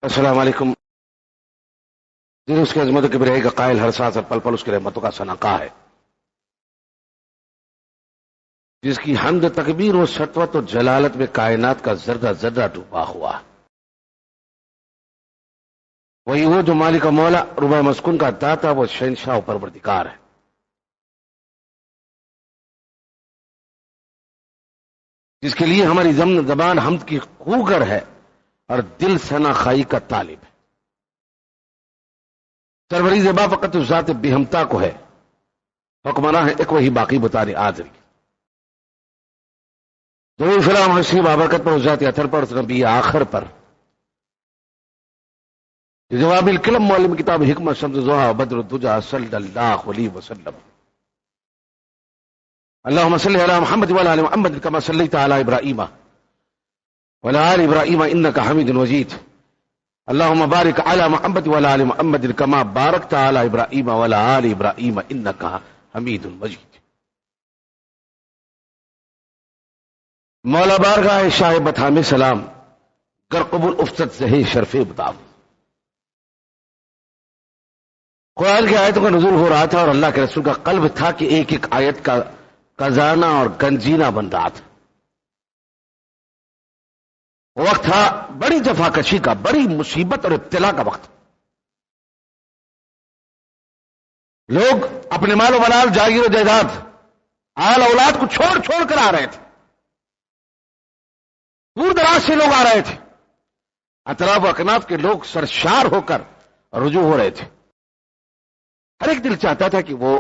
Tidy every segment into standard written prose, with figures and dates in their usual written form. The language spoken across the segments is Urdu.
السلام علیکم. دل اس کی عظمت و کبریائی کا قائل، ہر سانس اور پل پل اس کی رحمتوں کا ثناء ہے، جس کی حمد تکبیر و سطوت و جلالت میں کائنات کا ذرہ ذرہ ڈوبا ہوا. وہی وہ جو مالک و مولا، ربع مسکون کا داتا، وہ شہنشاہ و پروردگار ہے. جس کے لیے ہماری زبان حمد کی خوگر ہے اور دل ثنا خائی کا طالب ہے. سربری زبا فقط اس ذات بہمتا کو ہے، حکمراں ہے ایک وہی باقی بتانے آدری. ضرور سلام حسین بابرکت پر، اس ذات اثر پر، اس نبی آخر پر، جواب الکلم معلم کتاب حکمت شمس ضحا بدر الدجا صلی اللہ علیہ وسلم. اللهم صل على محمد وعلى ال محمد كما صليت على ابراهيم وعلى ال ابراهيم انك حميد مجيد. اللهم بارك على محمد وعلى ال محمد كما باركت على ابراهيم وعلى ال ابراهيم انك حميد مجيد. مولا بارگاہ شاہ بطحام سلام، گر قبول افتد زہی شرف بتاؤ. قرآن کی آیتوں کا نزول ہو رہا تھا اور اللہ کے رسول کا قلب تھا کہ ایک ایک آیت کا خزانہ اور گنجینہ بن رہا تھا. وہ وقت تھا بڑی جفاکشی کا، بڑی مصیبت اور ابتلا کا وقت. لوگ اپنے مال و منال، جاگیر و جائیداد، آل اولاد کو چھوڑ چھوڑ کر آ رہے تھے. دور دراز سے لوگ آ رہے تھے. اطراف و اکناف کے لوگ سرشار ہو کر رجوع ہو رہے تھے. ہر ایک دل چاہتا تھا کہ وہ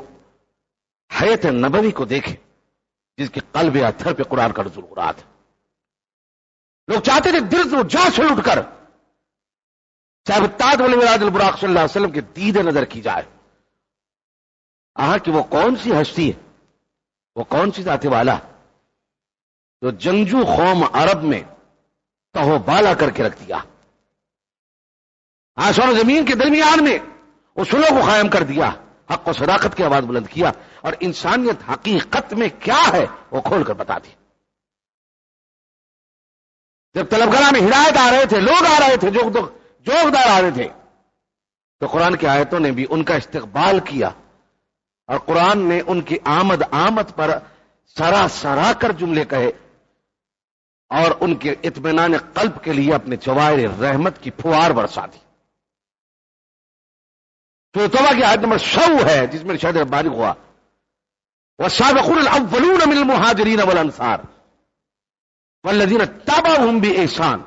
حیات نبوی کو دیکھے، جس کے قلب اطہر پہ قرآن کا نزول ہو رہا تھا. لوگ چاہتے تھے دل سے جان سے اٹھ کر صاحب التاج والمراج البراق صلی اللہ علیہ وسلم کی دید نظر کی جائے. کہ وہ کون سی ہستی ہے، وہ کون سی ذات والا جو جنگجو قوم عرب میں تہو بالا کر کے رکھ دیا، آسمان و زمین کے درمیان میں اصولوں کو قائم کر دیا، حق و صداقت کی آواز بلند کیا، اور انسانیت حقیقت میں کیا ہے وہ کھول کر بتا دی. جب طلبگاراں میں ہدایت آ رہے تھے، لوگ آ رہے تھے، جوگدار آ رہے تھے، تو قرآن کی آیتوں نے بھی ان کا استقبال کیا، اور قرآن نے ان کی آمد پر سرا کر جملے کہے، اور ان کے اطمینان قلب کے لیے اپنے جواہر رحمت کی پھوار برسا دی. تو توبہ کی آیت نمبر 100 ہے، جس میں ارشاد ربانی ہوا والسابقون الاولون من المہاجرین والانصار والذین اتبعوهم بإحسان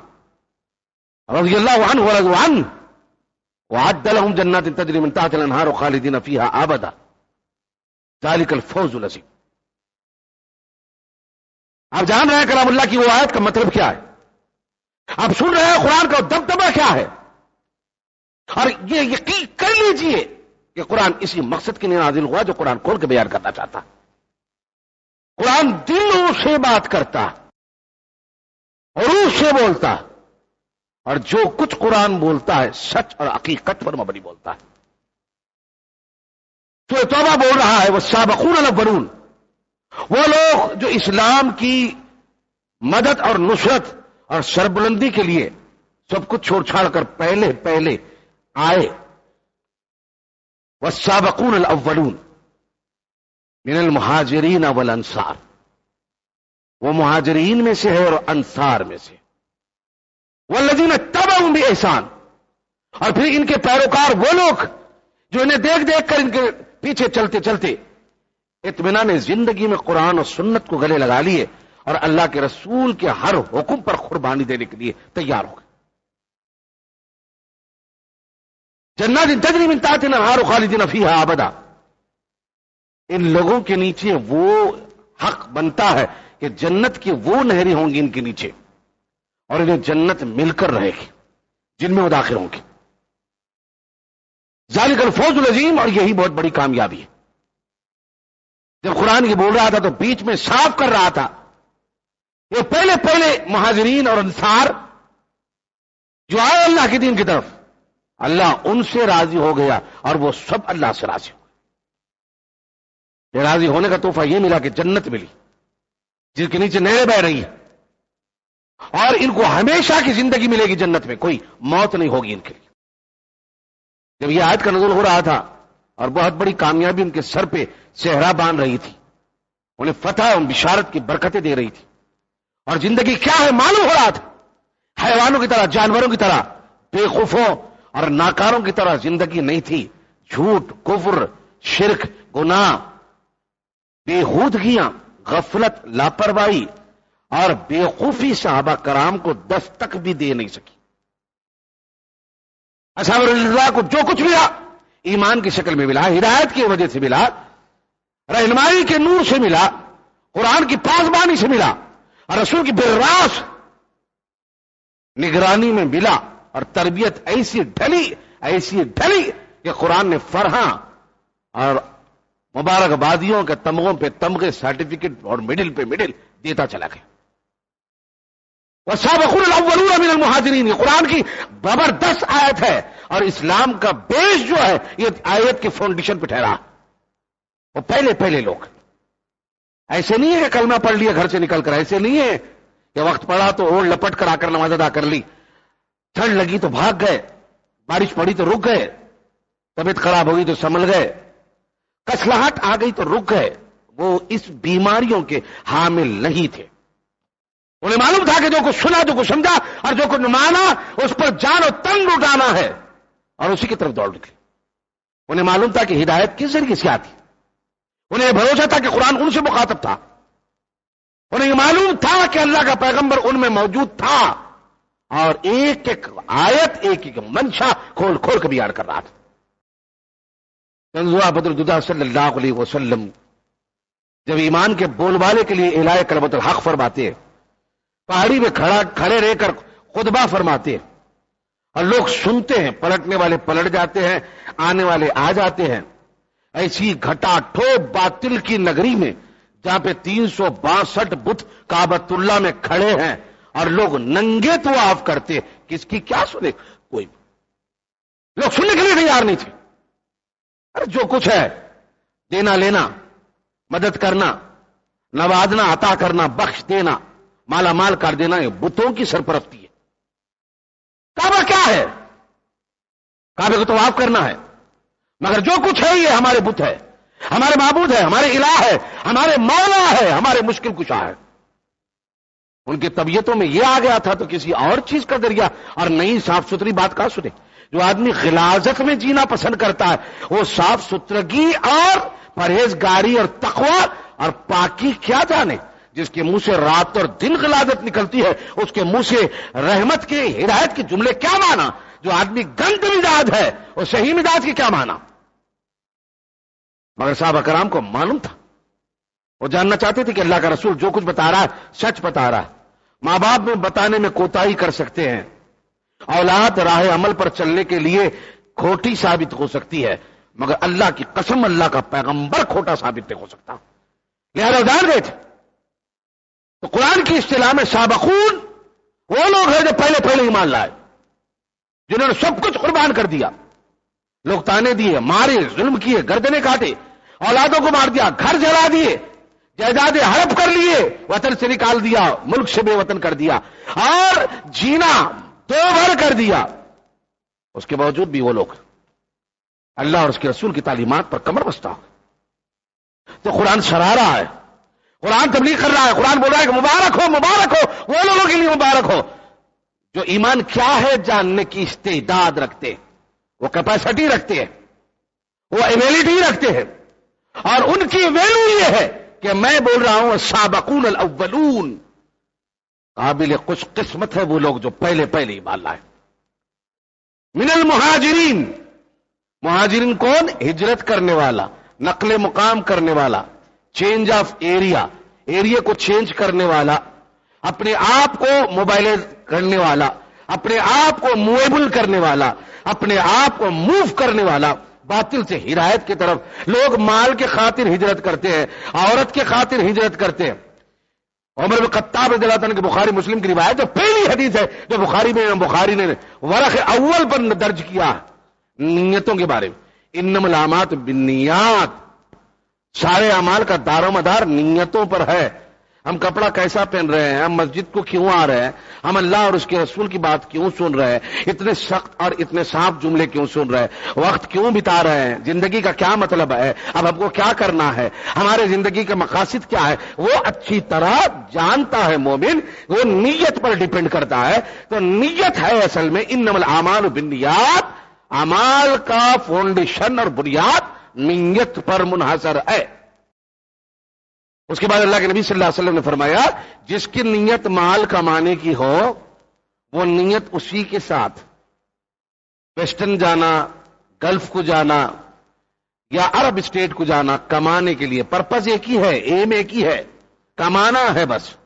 رضی اللہ عنہ ورضوا عنہ وأعد لهم جنات تجری من تحتها الانہار خالدین فیہا ابدا ذلک الفوز العظیم. آپ جان رہے ہیں کلام اللہ کی وہ آیت کا مطلب کیا ہے، آپ سن رہے ہیں قرآن کا دبدبہ کیا ہے، اور یہ یقین کر لیجئے کہ قرآن اسی مقصد کے لیے نازل ہوا جو قرآن کھول کے بیان کرنا چاہتا. قرآن دلوں سے بات کرتا، روح سے بولتا، اور جو کچھ قرآن بولتا ہے سچ اور حقیقت پر مبنی بولتا ہے. تو توبہ بول رہا ہے والسابقون الاولون، وہ لوگ جو اسلام کی مدد اور نصرت اور سربلندی کے لیے سب کچھ چھوڑ چھاڑ کر پہلے آئے. والسابقون الاولون من المہاجرین والانصار، وہ مہاجرین میں سے ہے اور انصار میں سے. والذین اتبعوهم بإحسان، اور پھر ان کے پیروکار وہ لوگ جو انہیں دیکھ دیکھ کر ان کے پیچھے چلتے چلتے اطمینان زندگی میں قرآن اور سنت کو گلے لگا لیے، اور اللہ کے رسول کے ہر حکم پر قربانی دینے کے لیے تیار ہو گئے. جنات تجری من تحتها الانہار خالدین فیہا ابدا، ان لوگوں کے نیچے وہ حق بنتا ہے کہ جنت کی وہ نہریں ہوں گی ان کے نیچے، اور انہیں جنت مل کر رہے گی جن میں وہ داخل ہوں گے. ذالک الفوز العظیم، اور یہی بہت بڑی کامیابی ہے. جب قرآن یہ بول رہا تھا تو بیچ میں صاف کر رہا تھا یہ پہلے مہاجرین اور انصار جو آئے اللہ کے دین کی طرف، اللہ ان سے راضی ہو گیا اور وہ سب اللہ سے راضی ہو گئے. راضی ہونے کا تحفہ یہ ملا کہ جنت ملی جس کے نیچے نہریں بہ رہی ہیں، اور ان کو ہمیشہ کی زندگی ملے گی جنت میں، کوئی موت نہیں ہوگی ان کے لیے۔ جب یہ آیت کا نزول ہو رہا تھا اور بہت بڑی کامیابی ان کے سر پہ صحرا باندھ رہی تھی، انہیں فتح اور بشارت کی برکتیں دے رہی تھی، اور زندگی کیا ہے معلوم ہو رہا تھا، حیوانوں کی طرح، جانوروں کی طرح، بے خوفوں اور ناکاروں کی طرح زندگی نہیں تھی۔ جھوٹ، کفر، شرک، گناہ، بےہودگیاں، غفلت، لاپرواہی اور بےوقوفی صحابہ کرام کو دستک بھی دے نہیں سکی۔ اصحاب رضی اللہ کو جو کچھ ملا ایمان کی شکل میں ملا، ہدایت کی وجہ سے ملا، رہنمائی کے نور سے ملا، قرآن کی پاسبانی سے ملا، اور رسول کی براس نگرانی میں ملا، اور تربیت ایسی ڈھلی کہ قرآن نے فرحاں اور مبارکبادیوں کے تمغوں پہ تمغے، سرٹیفکیٹ اور میڈل پہ میڈل دیتا چلا گیا۔ والسابقون الاولون من المہاجرین، یہ قرآن کی زبردست آیت ہے، اور اسلام کا بیس جو ہے یہ آیت کے فاؤنڈیشن پہ ٹھہرا۔ وہ پہلے لوگ، ایسے نہیں ہے کہ کلمہ پڑھ لیا گھر سے نکل کر، ایسے نہیں ہے کہ وقت پڑا تو اوڑھ لپٹ کر آ کر نماز ادا کر لی، ٹھنڈ لگی تو بھاگ گئے، بارش پڑی تو رک گئے، طبیعت خراب ہوگی تو سنبھل گئے، کسلاہٹ آ گئی تو رک گئے۔ وہ اس بیماریوں کے حامل نہیں تھے۔ انہیں معلوم تھا کہ جو کچھ سنا، جو کچھ سمجھا اور جو کچھ مانا، اس پر جان و تن لٹانا ہے، اور اسی کی طرف دوڑ نکلے۔ انہیں معلوم تھا کہ ہدایت کس ذریعے سے آتی، انہیں یہ بھروسہ تھا کہ قرآن ان سے مخاطب تھا، انہیں یہ معلوم تھا کہ اللہ کا پیغمبر ان میں موجود تھا، اور ایک ایک آیت، ایک ایک منشا کھول کھول کے بیان کر رہا تھا۔ بدر صلی اللہ علیہ وسلم جب ایمان کے بول والے کے لیے اعلان کلمۃ الحق فرماتے ہیں، پہاڑی میں کھڑے رہ کر خطبہ فرماتے ہیں، اور لوگ سنتے ہیں، پلٹنے والے پلٹ جاتے ہیں، آنے والے آ جاتے ہیں، ایسی گھٹا ٹھوپ باطل کی نگری میں جہاں پہ 362 بت کعبۃ اللہ میں کھڑے ہیں اور لوگ ننگے طواف کرتے، کس کی کیا سنے؟ کوئی لوگ سننے کے لیے تیار نہیں تھے۔ ارے جو کچھ ہے، دینا لینا، مدد کرنا، نوازنا، عطا کرنا، بخش دینا، مالا مال کر دینا، یہ بتوں کی سرپرستی ہے۔ کعبہ کیا ہے؟ کعبے کو طواف کرنا ہے، مگر جو کچھ ہے یہ ہمارے بت ہے، ہمارے معبود ہے، ہمارے الہ ہے، ہمارے مولا ہے، ہمارے مشکل کشا ہے۔ ان کی طبیعتوں میں یہ آ گیا تھا تو کسی اور چیز کا ذریعہ اور نئی صاف ستھری بات کہاں سنے؟ جو آدمی غلاظت میں جینا پسند کرتا ہے وہ صاف ستھرگی اور پرہیزگاری اور تقوی اور پاکی کیا جانے؟ جس کے منہ سے رات اور دن غلاظت نکلتی ہے اس کے منہ سے رحمت کے، ہدایت کے جملے کیا مانا؟ جو آدمی گند مزاج ہے وہ صحیح مزاج کی کیا مانا؟ مگر صحابہ کرام کو معلوم تھا، وہ جاننا چاہتے تھے کہ اللہ کا رسول جو کچھ بتا رہا ہے سچ بتا رہا ہے۔ ماں باپ میں بتانے میں کوتاہی کر سکتے ہیں، اولاد راہ عمل پر چلنے کے لیے کھوٹی ثابت ہو سکتی ہے، مگر اللہ کی قسم اللہ کا پیغمبر کھوٹا ثابت نہیں ہو سکتا، لہذا جان گئے تھے۔ تو قرآن کی اصطلاح میں سابقون وہ لوگ ہیں جو پہلے ایمان لائے، جنہوں نے سب کچھ قربان کر دیا، لوگ تانے دیے، مارے، ظلم کیے، گردنیں کاٹے، اولادوں کو مار دیا، گھر جلا دیے، جائیدادیں ہڑپ کر لیے، وطن سے نکال دیا، ملک سے بے وطن کر دیا، اور جینا دو بھر کر دیا، اس کے باوجود بھی وہ لوگ اللہ اور اس کے رسول کی تعلیمات پر کمر بستہ ہو۔ تو قرآن سرا رہا ہے، قرآن تبلیغ کر رہا ہے، قرآن بول رہا ہے کہ مبارک ہو وہ لوگوں کے لیے مبارک ہو جو ایمان کیا ہے جاننے کی استعداد رکھتے ہیں، وہ کیپیسٹی رکھتے ہیں، وہ ایبیلٹی رکھتے ہیں، اور ان کی ویلو یہ ہے کہ میں بول رہا ہوں السابقون الاولون، قابل خوش قسمت ہے وہ لوگ جو پہلے ایمان لائے۔ من المہاجرین، مہاجرین کون؟ ہجرت کرنے والا، نقل مقام کرنے والا، چینج آف ایریا کو چینج کرنے والا، اپنے آپ کو موبائلائز کرنے والا، اپنے آپ کو مویبل کرنے والا، اپنے آپ کو موو کرنے والا باطل سے ہدایت کی طرف۔ لوگ مال کے خاطر ہجرت کرتے ہیں، عورت کے خاطر ہجرت کرتے ہیں۔ عمر بن خطاب رضی اللہ عنہ کی بخاری مسلم کی روایت جو پہلی حدیث ہے جو بخاری نے ورق اول پر درج کیا نیتوں کے بارے میں، انما الاعمال بالنیات، سارے اعمال کا دار و مدار نیتوں پر ہے۔ ہم کپڑا کیسا پہن رہے ہیں, ہم مسجد کو کیوں آ رہے ہیں, ہم اللہ اور اس کے رسول کی بات کیوں سن رہے ہیں, اتنے سخت اور اتنے صاف جملے کیوں سن رہے ہیں, وقت کیوں بتا رہے ہیں, زندگی کا کیا مطلب ہے, اب ہم کو کیا کرنا ہے, ہمارے زندگی کا مقاصد کیا ہے, وہ اچھی طرح جانتا ہے مومن. وہ نیت پر ڈیپینڈ کرتا ہے. تو نیت ہے اصل میں انما الاعمال بالنیات, اعمال کا فاؤنڈیشن اور بنیاد نیت پر منحصر ہے. اس کے بعد اللہ کے نبی صلی اللہ علیہ وسلم نے فرمایا جس کی نیت مال کمانے کی ہو وہ نیت اسی کے ساتھ ویسٹرن جانا, گلف کو جانا یا عرب اسٹیٹ کو جانا کمانے کے لیے, پرپز ایک ہی ہے, ایم ایک ہی ہے, کمانا ہے بس.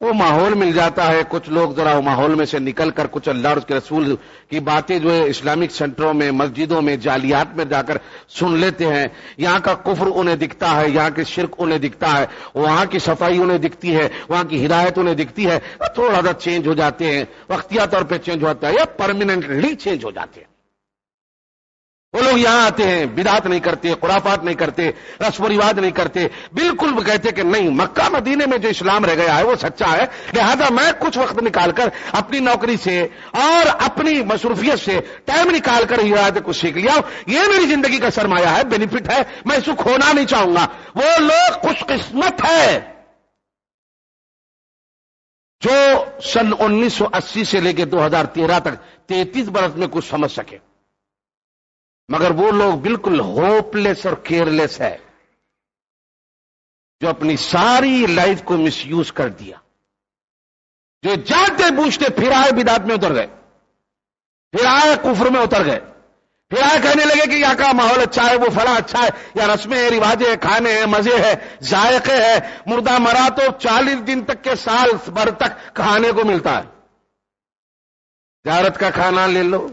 وہ ماحول مل جاتا ہے, کچھ لوگ ذرا وہ ماحول میں سے نکل کر کچھ اللہ اور اس کے رسول کی باتیں جو ہے اسلامک سینٹروں میں, مسجدوں میں, جالیات میں جا کر سن لیتے ہیں. یہاں کا کفر انہیں دکھتا ہے, یہاں کے شرک انہیں دکھتا ہے, وہاں کی صفائی انہیں دکھتی ہے, وہاں کی ہدایت انہیں دکھتی ہے, تھوڑا سا چینج ہو جاتے ہیں, وقتیہ طور پہ چینج ہوتا ہے یا پرماننٹلی چینج ہو جاتے ہیں. وہ لوگ یہاں آتے ہیں, بدعت نہیں کرتے, خرافات نہیں کرتے, رسم و رواج نہیں کرتے, بالکل وہ کہتے کہ نہیں مکہ مدینے میں جو اسلام رہ گیا ہے وہ سچا ہے, لہذا میں کچھ وقت نکال کر اپنی نوکری سے اور اپنی مصروفیت سے ٹائم نکال کر ہدایت کو سیکھ لیا, یہ میری زندگی کا سرمایہ ہے, بینیفٹ ہے, میں اس کو کھونا نہیں چاہوں گا. وہ لوگ خوش قسمت ہے جو سن 1980 سے لے کے 2013 تک 33 برس میں کچھ سمجھ سکے. مگر وہ لوگ بالکل ہوپ لیس اور کیئر لیس ہے جو اپنی ساری لائف کو مس یوز کر دیا, جو جانتے بوجھتے پھر آئے بدعت میں اتر گئے, پھر آئے کفر میں اتر گئے, پھر آئے کہنے لگے کہ یہاں کا ماحول اچھا ہے, وہ فلاں اچھا ہے, یا رسمیں ہیں, رواجیں ہیں, کھانے ہیں, مزے ہیں, ذائقے ہیں, مردہ مرا تو 40 دن تک کے سال بھر تک کھانے کو ملتا ہے. زیارت کا کھانا لے لو,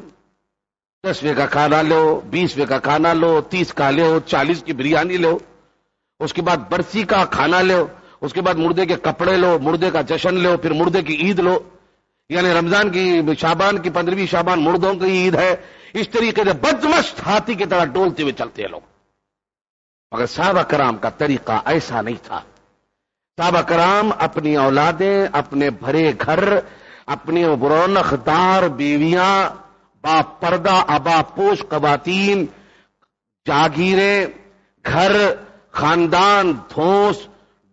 10ویں کا کھانا لو, 20ویں کا کھانا لو, 30 کا لو, 40 کی بریانی لو, اس کے بعد برسی کا کھانا لو, اس کے بعد مردے کے کپڑے لو, مردے کا جشن لو, پھر مردے کی عید لو, یعنی رمضان کی شعبان کی 15ویں شعبان مردوں کی عید ہے. اس طریقے سے بدمست ہاتھی کی طرح ڈولتے ہوئے چلتے ہیں لوگ. مگر صحابہ کرام کا طریقہ ایسا نہیں تھا. صحابہ کرام اپنی اولادیں, اپنے بھرے گھر, اپنی رونق دار بیویاں, با پردہ ابا پوش خواتین, جاگیریں, گھر, خاندان, دھوس,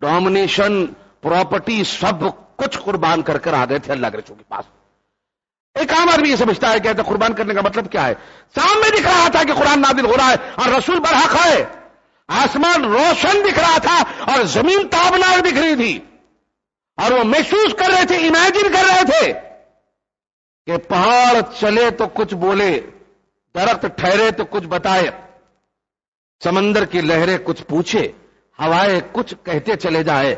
ڈومینیشن, پراپرٹی, سب کچھ قربان کر کر آ گئے تھے اللہ کے رسول کے پاس. ایک عام آدمی یہ سمجھتا ہے کہ قربان کرنے کا مطلب کیا ہے, سامنے دکھ رہا تھا کہ قرآن نازل ہو رہا ہے اور رسول برحق ہے, آسمان روشن دکھ رہا تھا اور زمین تابناک دکھ رہی تھی, اور وہ محسوس کر رہے تھے, امیجن کر رہے تھے کہ پہاڑ چلے تو کچھ بولے, درخت ٹھہرے تو کچھ بتائے, سمندر کی لہریں کچھ پوچھے, ہوائیں کچھ کہتے چلے جائے,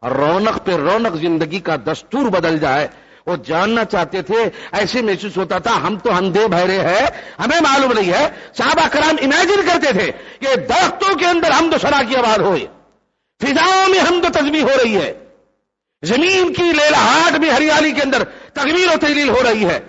اور رونق پہ رونق زندگی کا دستور بدل جائے. وہ جاننا چاہتے تھے, ایسے محسوس ہوتا تھا ہم تو اندھے بہرے ہیں, ہمیں معلوم نہیں ہے. صحابہ کرام امیجن کرتے تھے کہ درختوں کے اندر حمد و ثنا کی آواز ہوئے, فضاؤں میں حمد و تسبیح ہو رہی ہے, زمین کی لیلہٹ میں ہریالی کے اندر تغیر و تجلیل ہو رہی ہے,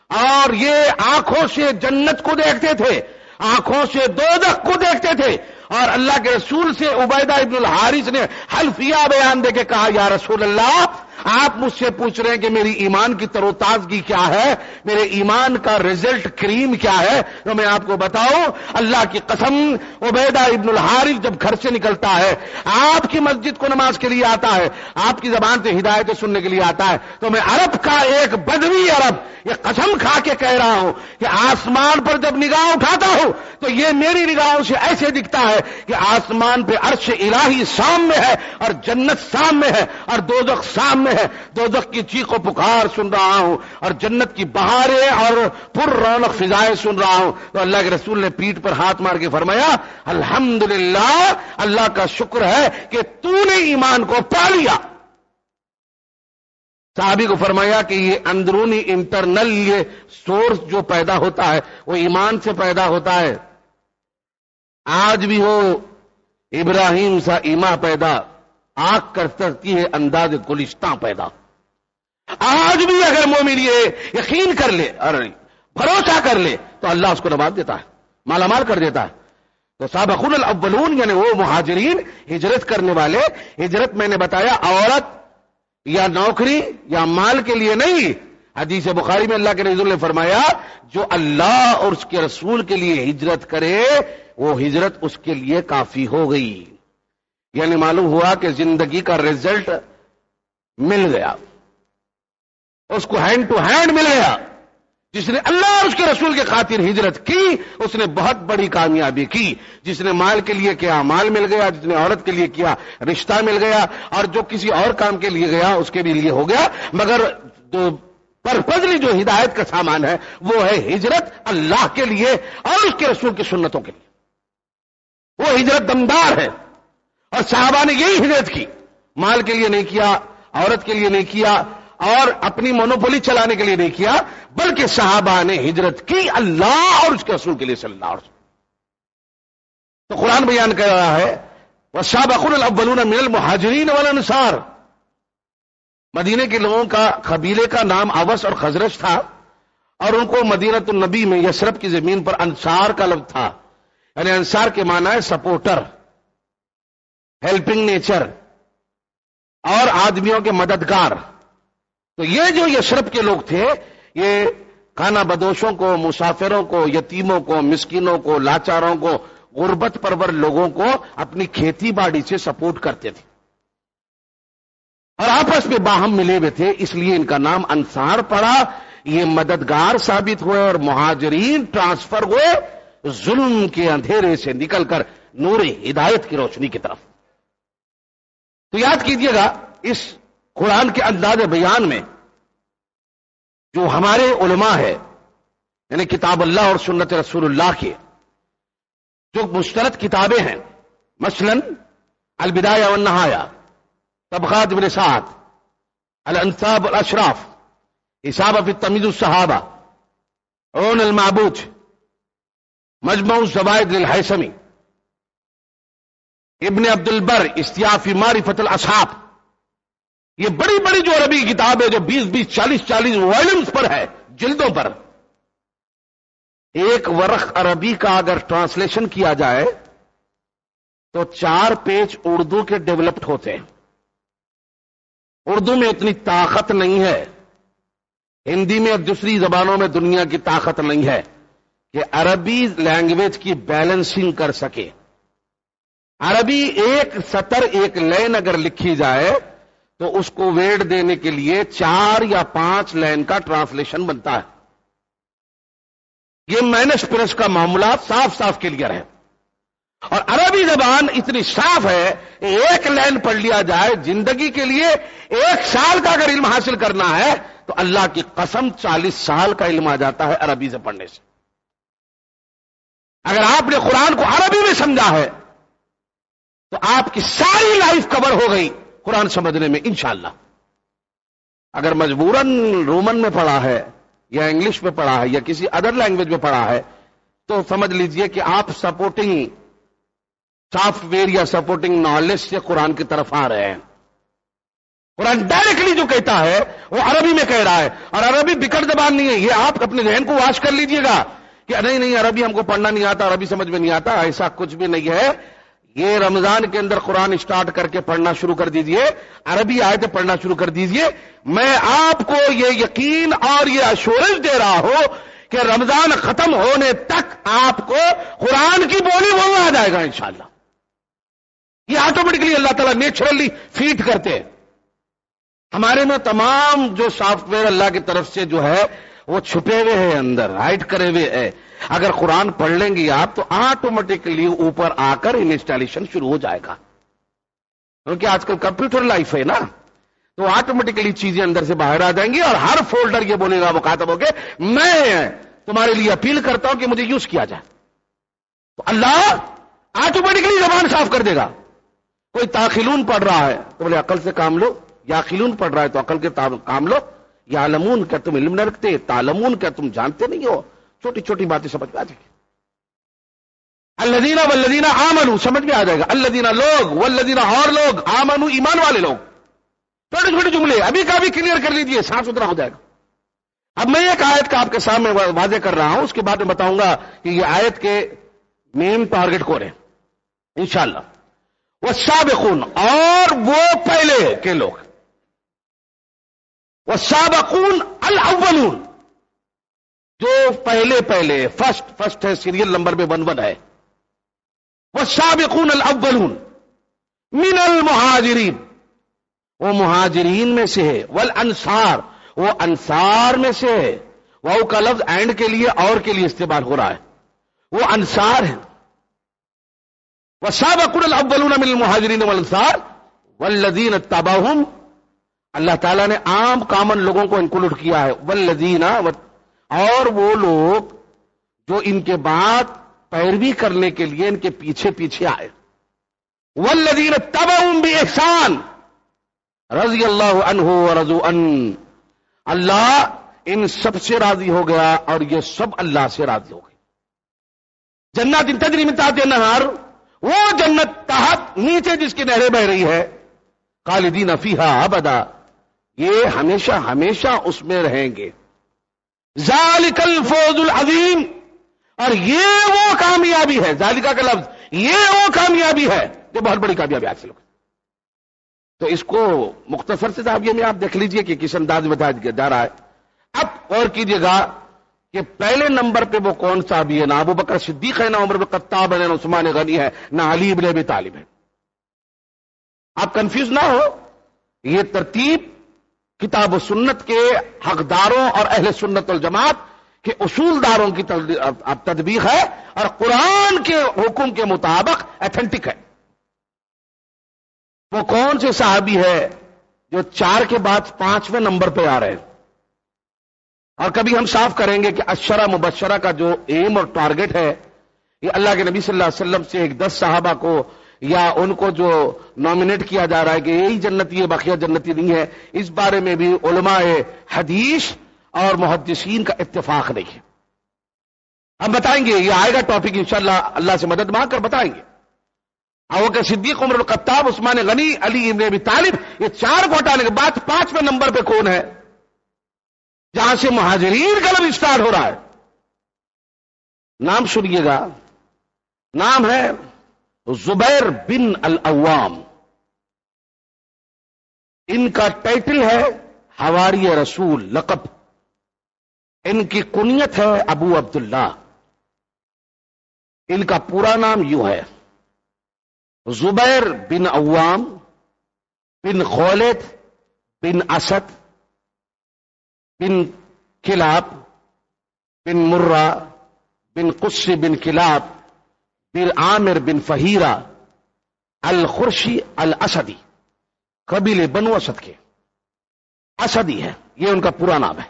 اور یہ آنکھوں سے جنت کو دیکھتے تھے, آنکھوں سے دوزخ کو دیکھتے تھے. اور اللہ کے رسول سے عبیدہ ابن الحارث نے حلفیہ بیان دے کے کہا, یا رسول اللہ آپ مجھ سے پوچھ رہے ہیں کہ میری ایمان کی تر و تازگی کیا ہے, میرے ایمان کا ریزلٹ کریم کیا ہے, تو میں آپ کو بتاؤں, اللہ کی قسم عبیدہ ابن الحارث جب گھر سے نکلتا ہے, آپ کی مسجد کو نماز کے لیے آتا ہے, آپ کی زبان سے ہدایتیں سننے کے لیے آتا ہے, تو میں عرب کا ایک بدوی عرب یہ قسم کھا کے کہہ رہا ہوں کہ آسمان پر جب نگاہ اٹھاتا ہوں تو یہ میری نگاہوں سے ایسے دکھتا ہے کہ آسمان پہ عرش الہی سامنے ہے, اور جنت سامنے ہے, اور دوزخ سامنے ہے. دوزخ کی چیخ و پکار سن رہا ہوں, اور جنت کی بہاریں اور پر رونق فضائیں سن رہا ہوں. تو اللہ کے رسول نے پیٹھ پر ہاتھ مار کے فرمایا, الحمدللہ, اللہ کا شکر ہے کہ تو نے ایمان کو پا لیا. صحابی کو فرمایا کہ یہ اندرونی انٹرنل یہ سورس جو پیدا ہوتا ہے وہ ایمان سے پیدا ہوتا ہے. آج بھی ہو ابراہیم سا ایما پیدا, آنکھ کر سکتی ہے انداز گلستاں پیدا. آج بھی اگر مومن یہ یقین کر لے اور بھروسہ کر لے تو اللہ اس کو نواز دیتا ہے, مالا مال کر دیتا ہے. تو سابقون الاولون یعنی وہ مہاجرین ہجرت کرنے والے. ہجرت میں نے بتایا عورت یا نوکری یا مال کے لیے نہیں. حدیث بخاری میں اللہ کے رسول نے فرمایا جو اللہ اور اس کے رسول کے لیے ہجرت کرے وہ ہجرت اس کے لیے کافی ہو گئی. یعنی معلوم ہوا کہ زندگی کا رزلٹ مل گیا, اس کو ہینڈ ٹو ہینڈ مل گیا. جس نے اللہ اور اس کے رسول کے خاطر ہجرت کی اس نے بہت بڑی کامیابی کی. جس نے مال کے لیے کیا مال مل گیا, جس نے عورت کے لیے کیا رشتہ مل گیا, اور جو کسی اور کام کے لیے گیا اس کے بھی لیے ہو گیا. مگر جو پرپزلی جو ہدایت کا سامان ہے وہ ہے ہجرت اللہ کے لیے اور اس کے رسول کی سنتوں کے لیے. وہ ہجرت دمدار ہے. اور صحابہ نے یہی ہجرت کی, مال کے لیے نہیں کیا, عورت کے لیے نہیں کیا, اور اپنی مونوپولی چلانے کے لیے نہیں کیا, بلکہ صحابہ نے ہجرت کی اللہ اور اس کے رسول کے لیے صلی اللہ علیہ وسلم. تو قرآن بیان کر رہا ہے والسابقون الاولون من المہاجرین والانصار. مدینے کے لوگوں کا قبیلے کا نام اوس اور خزرج تھا, اور ان کو مدینۃ النبی میں یثرب کی زمین پر انصار کا لفظ تھا. یعنی انصار کے معنی ہے سپورٹر, ہیلپنگ نیچر, اور آدمیوں کے مددگار. تو یہ جو یثرب کے لوگ تھے یہ کھانا بدوشوں کو, مسافروں کو, یتیموں کو, مسکینوں کو, لاچاروں کو, غربت پرور لوگوں کو اپنی کھیتی باڑی سے سپورٹ کرتے تھے اور آپس میں باہم ملے ہوئے تھے, اس لیے ان کا نام انصار پڑا. یہ مددگار ثابت ہوئے اور مہاجرین ٹرانسفر ہوئے ظلم کے اندھیرے سے نکل کر نور ہدایت کی روشنی کی طرف. تو یاد کیجئے گا اس قرآن کے انداز بیان میں جو ہمارے علماء ہے یعنی کتاب اللہ اور سنت رسول اللہ کے جو مستند کتابیں ہیں, مثلا البدایہ والنہایہ, طبقات ابن سعد, الانساب والاشراف, اصابہ فی تمیز الصحابہ, عون المعبود, مجمع الزوائد للہیثمی, ابن عبد البر استیاف فی معرفت الاصحاب. یہ بڑی بڑی جو عربی کتاب ہے جو 20 40 وائلمز پر ہے, جلدوں پر. ایک ورق عربی کا اگر ٹرانسلیشن کیا جائے تو 4 پیج اردو کے ڈیولپڈ ہوتے ہیں. اردو میں اتنی طاقت نہیں ہے, ہندی میں اور دوسری زبانوں میں دنیا کی طاقت نہیں ہے کہ عربی لینگویج کی بیلنسنگ کر سکے. عربی ایک سطر ایک لائن اگر لکھی جائے تو اس کو ویٹ دینے کے لیے 4 یا 5 لائن کا ٹرانسلیشن بنتا ہے. یہ مائنس پلس کا معاملہ صاف صاف کلیئر ہے. اور عربی زبان اتنی صاف ہے ایک لائن پڑھ لیا جائے زندگی کے لیے 1 سال کا اگر علم حاصل کرنا ہے تو اللہ کی قسم 40 سال کا علم آ جاتا ہے عربی سے پڑھنے سے. اگر آپ نے قرآن کو عربی میں سمجھا ہے تو آپ کی ساری لائف کور ہو گئی قرآن سمجھنے میں انشاءاللہ. اگر مجبوراً رومن میں پڑھا ہے یا انگلش میں پڑھا ہے یا کسی ادر لینگویج میں پڑھا ہے تو سمجھ لیجئے کہ آپ سپورٹنگ سافٹ ویئر یا سپورٹنگ نالج سے قرآن کی طرف آ رہے ہیں. قرآن ڈائریکٹلی جو کہتا ہے وہ عربی میں کہہ رہا ہے, اور عربی بکٹ زبان نہیں ہے. یہ آپ اپنے ذہن کو واش کر لیجئے گا کہ نہیں عربی ہم کو پڑھنا نہیں آتا, عربی سمجھ میں نہیں آتا. ایسا کچھ بھی نہیں ہے. یہ رمضان کے اندر قرآن اسٹارٹ کر کے پڑھنا شروع کر دیجئے, عربی آیتیں پڑھنا شروع کر دیجئے. میں آپ کو یہ یقین اور یہ ایشورنس دے رہا ہوں کہ رمضان ختم ہونے تک آپ کو قرآن کی بولی بولنا آ جائے گا انشاءاللہ. یہ آٹومیٹکلی اللہ تعالیٰ نیچرلی فیڈ کرتے ہیں. ہمارے میں تمام جو سافٹ ویئر اللہ کی طرف سے جو ہے وہ چھپے ہوئے ہیں, اندر ہائڈ کرے ہوئے ہیں. اگر قرآن پڑھ لیں گے آپ تو آٹومیٹکلی اوپر آ کر انسٹالیشن شروع ہو جائے گا. کیونکہ آج کل کمپیوٹر لائف ہے نا, تو آٹومیٹکلی چیزیں اندر سے باہر آ جائیں گی اور ہر فولڈر یہ بولے گا مخاطب ہو کے میں تمہارے لیے اپیل کرتا ہوں کہ مجھے یوز کیا جائے. تو اللہ آٹومیٹکلی زبان صاف کر دے گا. کوئی تاخلون پڑھ رہا ہے تو بولے عقل سے کام لو, یا خلون پڑھ رہا ہے تو عقل کے کام لو. یا علمون کیا تم علم نہ رکھتے, تعلمون کیا تم جانتے نہیں ہو. چھوٹی چھوٹی باتیں سمجھ میں آ جائے گی. الذین والذین آمنوا سمجھ میں آ جائے گا. الذین لوگ, والذین اور لوگ, آمنوا ایمان والے لوگ. چھوٹے چھوٹے جملے ابھی کا بھی کلیئر کر لیجئے, صاف ستھرا ہو جائے گا. اب میں ایک آیت کا آپ کے سامنے واضح کر رہا ہوں, اس کے بعد میں بتاؤں گا کہ یہ آیت کے مین ٹارگٹ کون ہے انشاءاللہ؟ والسابقون، اور وہ پہلے کے لوگ، والسابقون الاولون، جو پہلے فرسٹ ہے، سیریل نمبر میں 11 ہے، والسابقون الاولون من المہاجرین، وہ مہاجرین میں سے ہے، والانصار، وہ انصار میں سے ہے، واؤ کا لفظ اینڈ کے لیے اور کے لیے استعمال ہو رہا ہے، وہ انصار ہے، والسابقون الاولون من المہاجرین والانصار والذین اتبعوہم، اللہ تعالیٰ نے عام کامن لوگوں کو انکلوڈ کیا ہے، والذین، اور وہ لوگ جو ان کے بعد پیروی کرنے کے لیے ان کے پیچھے پیچھے آئے، والذین اتبعوہم بإحسان رضی اللہ عنہ ورضوا عنہ، اللہ ان سب سے راضی ہو گیا اور یہ سب اللہ سے راضی ہو گئے۔ جنات تجری من تحتہا الانہار، وہ جنت تحت نیچے جس کی نہریں بہ رہی ہے، خالدین فیہا ابدا، یہ ہمیشہ ہمیشہ اس میں رہیں گے، ذالک الفوز العظیم، اور یہ وہ کامیابی ہے، ذالکہ کا لفظ، یہ وہ کامیابی ہے جو بہت بڑی کامیابی حاصل ہوگی۔ تو اس کو مختصر سے زاویے میں آپ دیکھ لیجئے کہ کس انداز میں بتایا جا رہا ہے۔ اب غور کیجئے گا کہ پہلے نمبر پہ وہ کون صحابی ہے؟ نہ ابو بکر صدیق ہے، نہ عمر بن خطاب ہے، نہ عثمان غنی ہے، نہ علی بن ابی طالب ہے۔ آپ کنفیوز نہ ہو، یہ ترتیب کتاب و سنت کے حقداروں اور اہل سنت والجماعت کے اصول داروں کی تطبیق ہے اور قرآن کے حکم کے مطابق ایتھنٹک ہے۔ وہ کون سے صحابی ہے جو 4 کے بعد 5ویں نمبر پہ آ رہے ہیں؟ اور کبھی ہم صاف کریں گے کہ عشرہ مبشرہ کا جو ایم اور ٹارگٹ ہے، یہ اللہ کے نبی صلی اللہ علیہ وسلم سے ایک 10 صحابہ کو یا ان کو جو نامنیٹ کیا جا رہا ہے کہ یہی جنتی ہے بقیہ جنتی نہیں ہے، اس بارے میں بھی علماء حدیث اور محدثین کا اتفاق نہیں ہے۔ ہم بتائیں گے، یہ آئے گا ٹاپک انشاءاللہ، اللہ سے مدد مانگ کر بتائیں گے۔ ابوبکر صدیق، عمر بن خطاب، عثمان غنی، علی بن ابی طالب، یہ 4 کو ہٹانے کے بعد 5ویں نمبر پہ کون ہے جہاں سے مہاجرین کا لفظ اسٹارٹ ہو رہا ہے؟ نام سنیے گا، نام ہے زبیر بن العوام، ان کا ٹائٹل ہے حواری رسول، لقب، ان کی کنیت ہے ابو عبداللہ، ان کا پورا نام یوں ہے زبیر بن عوام بن خولد بن اسد بن کلاب بن مرہ بن قص بن کلاب بن عامر بن فہیرہ الخرشی الاسدی، قبیلے بنو اسد کے اسدی ہے، یہ ان کا پورا نام ہے۔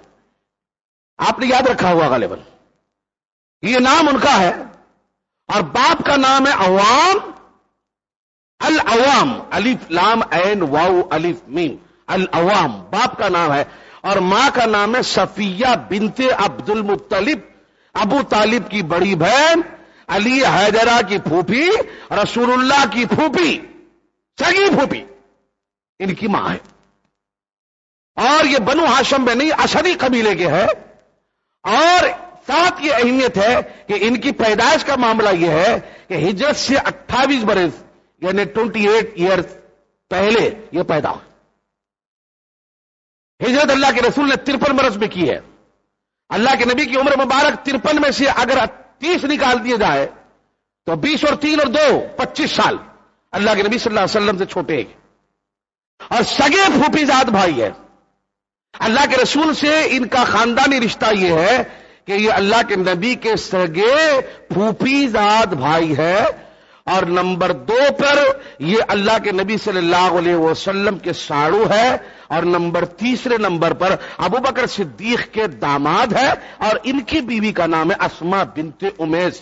آپ نے یاد رکھا ہوا غالباً، یہ نام ان کا ہے، اور باپ کا نام ہے عوام، العوام، الف لام عین واو الف میم، العوام باپ کا نام ہے، اور ماں کا نام ہے صفیہ بنت عبد المطلب، ابو طالب کی بڑی بہن، علی حیدرہ کی پھوپھی، رسول اللہ کی پھوپھی، سگی پھوپھی ان کی ماں ہے۔ اور یہ بنو ہاشم میں نہیں، اسدی قبیلے کے ہے، اور ساتھ یہ اہمیت ہے کہ ان کی پیدائش کا معاملہ یہ ہے کہ ہجرت سے 28 برس یعنی 28 ایئرز پہلے یہ پیدا ہوئے۔ ہجرت اللہ کے رسول نے 53 برس میں کی ہے۔ اللہ کے نبی کی عمر مبارک 53 میں سے اگر 30 نکال دیے جائے تو 20 اور 3 اور 2 25 سال اللہ کے نبی صلی اللہ علیہ وسلم سے چھوٹے ہیں، اور سگے پھوپھی زاد بھائی ہے۔ اللہ کے رسول سے ان کا خاندانی رشتہ یہ ہے کہ یہ اللہ کے نبی کے سگے پھوپھی زاد بھائی ہے، اور نمبر 2 پر یہ اللہ کے نبی صلی اللہ علیہ وسلم کے ساڑو ہے، اور نمبر 3 نمبر پر ابو بکر صدیق کے داماد ہے، اور ان کی بیوی کا نام ہے اسماء بنت امیس،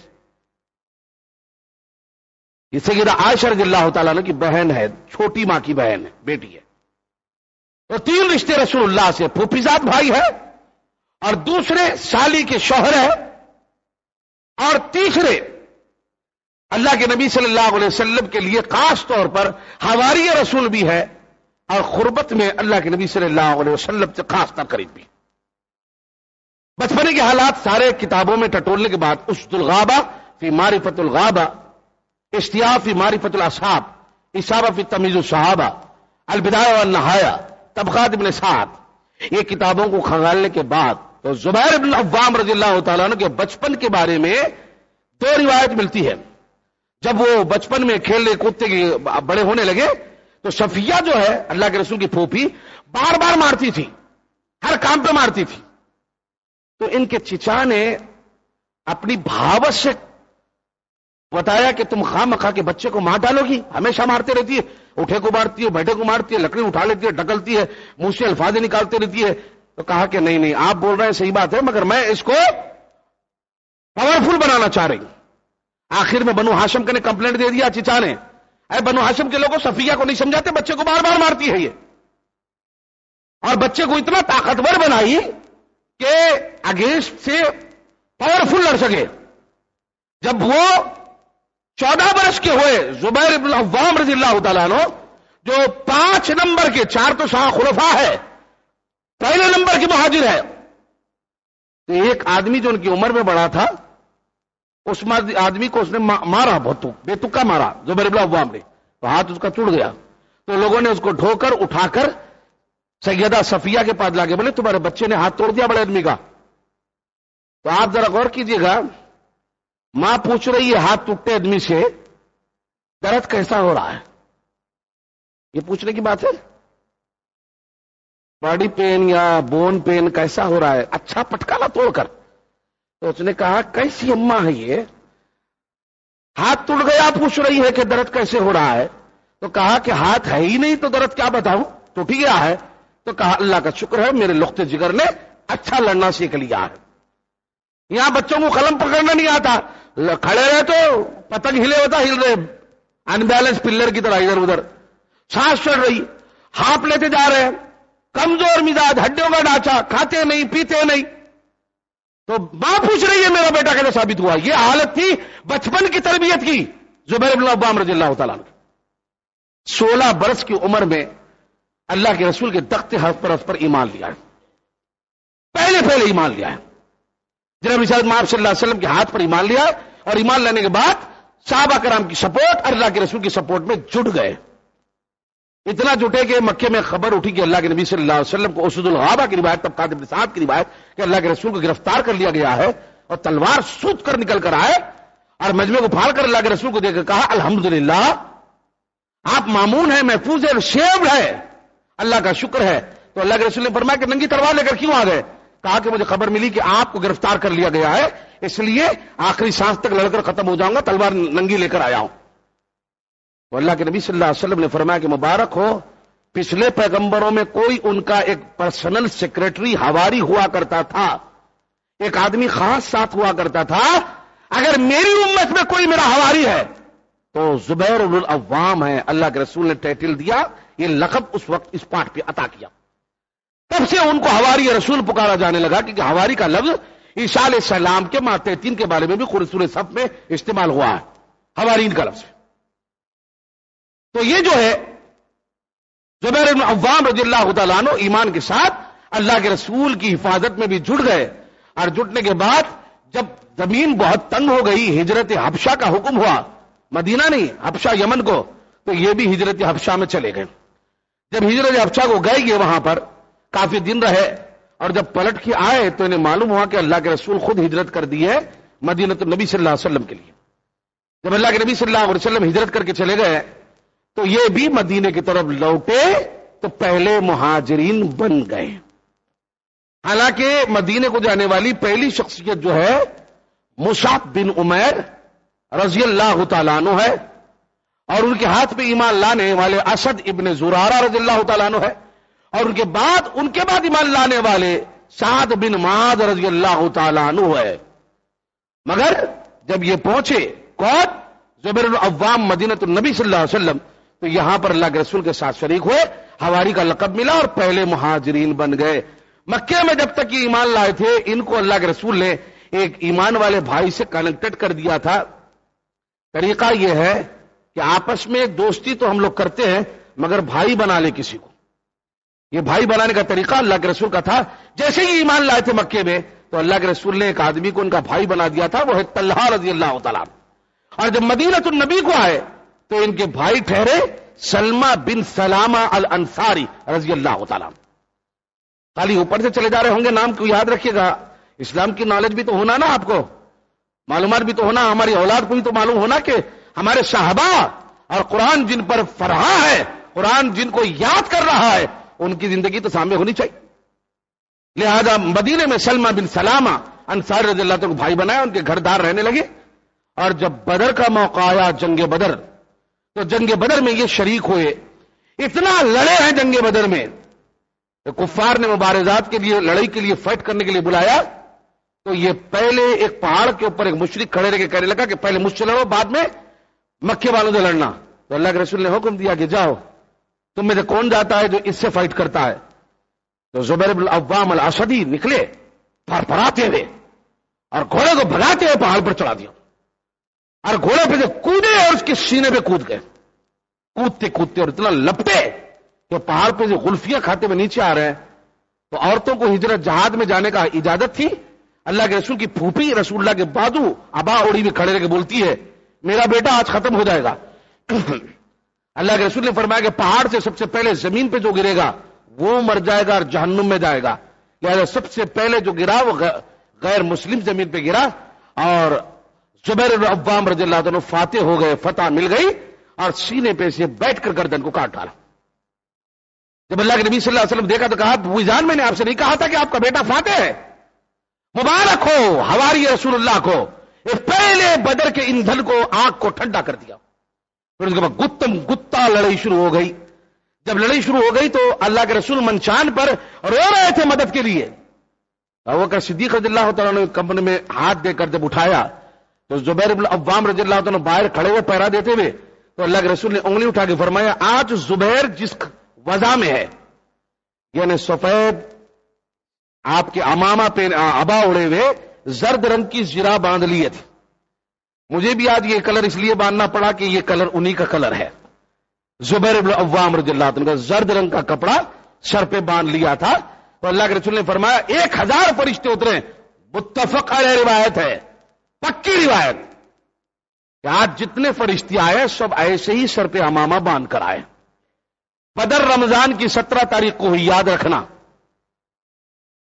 یہ سیدہ عائشہ رضی اللہ تعالیٰ عنہ کی بہن ہے، چھوٹی ماں کی بہن ہے، بیٹی ہے۔ تو 3 رشتے رسول اللہ سے، پھوپھیزاد بھائی ہے، اور دوسرے سالی کے شوہر ہے، اور تیسرے اللہ کے نبی صلی اللہ علیہ وسلم کے لیے خاص طور پر حواری رسول بھی ہے، اور قربت میں اللہ کے نبی صلی اللہ علیہ وسلم سے خاص طور قریب بھی۔ بچپنے کے حالات سارے کتابوں میں ٹٹولنے کے بعد اسد الغابہ فی معرفت الغابہ، اشتیاق فی معرفت الاصحاب، اصابہ فی تمیز الصحابہ، البدایہ والنہایہ، طبقات ابن سعد، یہ کتابوں کو کھنگالنے کے بعد تو زبیر بن العوام رضی اللہ تعالیٰ عنہ کے بچپن کے بارے میں دو روایت ملتی ہے۔ جب وہ بچپن میں کھیلنے کودتے کے بڑے ہونے لگے تو صفیہ جو ہے اللہ کے رسول کی پھوپھی بار بار مارتی تھی، ہر کام پہ مارتی تھی۔ تو ان کے چچا نے اپنی بھاوت سے بتایا کہ تم خواہ مخواہ کے بچے کو مار ڈالو گی، ہمیشہ مارتے رہتی ہے، اٹھے کو مارتی ہے، بیٹھے کو مارتی ہے، لکڑی اٹھا لیتی ہے، ڈکلتی ہے، منہ سے الفاظ نکالتے رہتی ہے۔ تو کہا کہ نہیں آپ بول رہے ہیں صحیح بات ہے، مگر میں اس کو پاورفل بنانا چاہ رہی ہوں۔ آخر میں بنو ہاشم نے کمپلینٹ دے دیا چچا نے، اے بنو ہاشم کے لوگوں صفیہ کو نہیں سمجھاتے، بچے کو بار بار مارتی ہے یہ، اور بچے کو اتنا طاقتور بنائی کہ اگینسٹ سے پاورفل لڑ سکے۔ جب وہ 14 برس کے ہوئے زبیر بن العوام رضی اللہ تعالیٰ عنہ، جو 5 نمبر کے، 4 تو شاہ خلفاء ہے، پہلے نمبر کے مہاجر ہے، تو ایک آدمی جو ان کی عمر میں بڑا تھا، اس آدمی کو اس نے مارا، بہت بے تکا مارا زبیر بن العوام نے، تو ہاتھ اس کا ٹوٹ گیا۔ تو لوگوں نے اس کو ڈھو کر اٹھا کر سیدہ صفیہ کے پاس لاگے، بولے تمہارے بچے نے ہاتھ توڑ دیا بڑے آدمی کا۔ تو آپ ذرا غور کیجئے گا، ماں پوچھ رہی ہے ہاتھ ٹوٹے آدمی سے درد کیسا ہو رہا ہے، یہ پوچھنے کی بات ہے؟ باڈی پین یا بون پین کیسا ہو رہا ہے، اچھا پٹکا نہ توڑ کر۔ تو اس نے کہا کیسی اماں ہے یہ، ہاتھ ٹوٹ گیا پوچھ رہی ہے کہ درد کیسے ہو رہا ہے۔ تو کہا کہ ہاتھ ہے ہی نہیں تو درد کیا بتاؤں، ٹوٹ ہی گیا ہے۔ تو کہا اللہ کا شکر ہے میرے لخت جگر نے اچھا لڑنا سیکھ لیا ہے۔ یہاں بچوں کو قلم پکڑنا نہیں آتا، کھڑے رہے تو پتنگ ہلے ہوتا ہل رہے، ان بیلنس پلر کی طرح ادھر ادھر، سانس چڑھ رہی، ہانپ لیتے جا رہے ہیں، کمزور مزاج، ہڈیوں کا ڈھانچہ، کھاتے نہیں پیتے نہیں۔ تو ماں پوچھ رہی ہے میرا بیٹا کیسے ثابت ہوا؟ یہ حالت تھی بچپن کی تربیت کی زبیر بن العوام رضی اللہ تعالیٰ عنہ۔ 16 برس کی عمر میں اللہ کے رسول کے تخت حضرت پر ایمان لیا ہے، پہلے ایمان لیا ہے، جناب رسالت مآب صلی اللہ علیہ وسلم کے ہاتھ پر ایمان لیا، اور ایمان لانے کے بعد صحابہ کرام کی سپورٹ، اللہ کے رسول کی سپورٹ میں جٹ گئے۔ اتنا جٹے کہ مکے میں خبر اٹھی کہ اللہ کے نبی صلی اللہ علیہ وسلم کو اسد الغابہ کی روایت، طبقات ابن سعد کی روایت کہ اللہ کے رسول کو گرفتار کر لیا گیا ہے، اور تلوار سوت کر نکل کر آئے اور مجمع کو پھاڑ کر اللہ کے رسول کو دیکھ کر کہا الحمدللہ آپ مامون ہیں، محفوظ ہے، شیوڈ ہے، اللہ کا شکر ہے۔ تو اللہ کے رسول نے فرمایا کہ ننگی تلوار لے کر کیوں آ گئے؟ کہا کہ مجھے خبر ملی کہ آپ کو گرفتار کر لیا گیا ہے، اس لیے آخری سانس تک لڑ کر ختم ہو جاؤں گا، تلوار ننگی لے کر آیا ہوں۔ تو اللہ کے نبی صلی اللہ علیہ وسلم نے فرمایا کہ مبارک ہو، پچھلے پیغمبروں میں کوئی ان کا ایک پرسنل سیکریٹری حواری ہوا کرتا تھا، ایک آدمی خاص ساتھ ہوا کرتا تھا، اگر میری امت میں کوئی میرا حواری ہے تو زبیر بن العوام ہے۔ اللہ کے رسول نے ٹائٹل دیا، یہ لقب اس وقت اس پاٹ پہ عطا کیا۔ تب سے ان کو حواری رسول پکارا جانے لگا، کیونکہ حواری کا لفظ عیسیٰ علیہ السلام کے ماتحتین کے بارے میں بھی سورہ صف میں استعمال ہوا ہے، حوارین کا لفظ۔ تو یہ جو ہے زبیر بن العوام رضی اللہ تعالیٰ عنہ ایمان کے ساتھ اللہ کے رسول کی حفاظت میں بھی جڑ گئے، اور جڑنے کے بعد جب زمین بہت تنگ ہو گئی، ہجرت حبشہ کا حکم ہوا، مدینہ نہیں حبشہ یمن کو، تو یہ بھی ہجرت حبشہ میں چلے گئے۔ جب ہجرت حبشہ کو گئے یہ وہاں پر کافی دن رہے، اور جب پلٹ کے آئے تو انہیں معلوم ہوا کہ اللہ کے رسول خود ہجرت کر دی ہے مدینہ النبی صلی اللہ علیہ وسلم کے لیے۔ جب اللہ کے نبی صلی اللہ علیہ وسلم ہجرت کر کے چلے گئے تو یہ بھی مدینے کی طرف لوٹے تو پہلے مہاجرین بن گئے۔ حالانکہ مدینے کو جانے والی پہلی شخصیت جو ہے مصعب بن عمیر رضی اللہ تعالیٰ عنہ ہے، اور ان کے ہاتھ پہ ایمان لانے والے اسد ابن زرارہ رضی اللہ تعالیٰ عنہ ہے، اور ان کے بعد ایمان لانے والے سعد بن معاذ رضی اللہ تعالیٰ عنہ ہے۔ مگر جب یہ پہنچے کون؟ زبیر بن العوام مدینہ النبی صلی اللہ علیہ وسلم، تو یہاں پر اللہ کے رسول کے ساتھ شریک ہوئے، حواری کا لقب ملا اور پہلے مہاجرین بن گئے۔ مکے میں جب تک یہ ایمان لائے تھے ان کو اللہ کے رسول نے ایک ایمان والے بھائی سے کنیکٹڈ کر دیا تھا۔ طریقہ یہ ہے کہ آپس میں دوستی تو ہم لوگ کرتے ہیں مگر بھائی بنا لے کسی کو، یہ بھائی بنانے کا طریقہ اللہ کے رسول کا تھا۔ جیسے ہی ایمان لائے تھے مکے میں تو اللہ کے رسول نے ایک آدمی کو ان کا بھائی بنا دیا تھا، وہ ہے طلحہ رضی اللہ تعالیٰ عنہ۔ اور جب مدینۃ النبی کو آئے تو ان کے بھائی ٹھہرے سلمہ بن سلامہ الانصاری رضی اللہ تعالیٰ عنہ۔ خالی اوپر سے چلے جا رہے ہوں گے، نام کو یاد رکھیے گا، اسلام کی نالج بھی تو ہونا نا، آپ کو معلومات بھی تو ہونا، ہماری اولاد کو بھی تو معلوم ہونا کہ ہمارے صحابہ اور قرآن جن پر فرحا ہے، قرآن جن کو یاد کر رہا ہے، ان کی زندگی تو سامنے ہونی چاہیے۔ لہذا مدینے میں سلمہ بن سلامہ انصاری رضی اللہ عنہ کو بھائی بنایا، ان کے گھر دار رہنے لگے۔ اور جب بدر کا موقع آیا، جنگ بدر، تو جنگ بدر میں یہ شریک ہوئے، اتنا لڑے ہیں جنگ بدر میں، تو کفار نے مبارزات کے لیے، لڑائی کے لیے، فائٹ کرنے کے لیے بلایا، تو یہ پہلے ایک پہاڑ کے اوپر ایک مشرک کھڑے رہ کے کہنے لگا کہ پہلے مجھ سے لڑو، بعد میں مکے والوں سے لڑنا۔ تو اللہ کے رسول نے حکم دیا کہ جاؤ، تم میں سے کون جاتا ہے جو اس سے فائٹ کرتا ہے؟ تو زبیر بن العوام الاسدی نکلے پھر پھراتے ہوئے اور گھوڑے کو بھگاتے ہوئے پہاڑ پر چڑھا دیا، اور گھوڑے پہ سے کودے اور اس کے سینے پہ کود گئے، کودتے کودتے اور اتنا لپٹے کہ پہاڑ پہ سے غلفیاں کھاتے ہوئے نیچے آ رہے ہیں۔ تو عورتوں کو ہجرت جہاد میں جانے کا اجازت تھی۔ اللہ کے رسول کی پھوپھی رسول اللہ کے بازو ابا اوڑی میں کھڑے رہ کے بولتی ہے میرا بیٹا آج ختم ہو جائے گا۔ اللہ کے رسول نے فرمایا کہ پہاڑ سے سب سے پہلے زمین پہ جو گرے گا وہ مر جائے گا اور جہنم میں جائے گا، لہذا سب سے پہلے جو گرا وہ غیر مسلم زمین پہ گرا، اور زبیر بن العوام رضی اللہ عنہ فاتح ہو گئے، فتح مل گئی، اور سینے پہ سے بیٹھ کر گردن کو کاٹ ڈالا۔ جب اللہ کے نبی صلی اللہ علیہ وسلم دیکھا تو کہا بھائی جان میں نے آپ سے نہیں کہا تھا کہ آپ کا بیٹا فاتح ہے؟ مبارک ہو حواری رسول اللہ کو، یہ پہلے بدر کے ایندھن کو، آگ کو ٹھنڈا کر دیا۔ پھر اس کے بعد گتم گتا لڑائی شروع ہو گئی۔ جب لڑائی شروع ہو گئی تو اللہ کے رسول منچان پر رو رہے تھے مدد کے لیے۔ ابو بکر صدیق رضی اللہ تعالیٰ نے کمبن میں ہاتھ دے کر جب اٹھایا تو زبیر بن العوام رضی اللہ تعالیٰ باہر کھڑے ہوئے پہرا دیتے ہوئے، تو اللہ کے رسول نے انگلی اٹھا کے فرمایا آج زبیر جس وضع میں ہے، یعنی سفید آپ کے امامہ پہ ابا اڑے ہوئے زرد رنگ کی زرہ باندھ لیے تھے، مجھے بھی آج یہ کلر اس لیے باندھنا پڑا کہ یہ کلر انہی کا کلر ہے۔ زبیر بن العوام رضی اللہ عنہ کا زرد رنگ کا کپڑا سر پہ باندھ لیا تھا، تو اللہ کے رسول نے فرمایا 1000 فرشتے اترے، متفق علیہ روایت ہے، پکی روایت، کہ آج جتنے فرشتے آئے سب ایسے ہی سر پہ امامہ باندھ کر آئے۔ بدر رمضان کی 17 تاریخ کو ہوئی، یاد رکھنا۔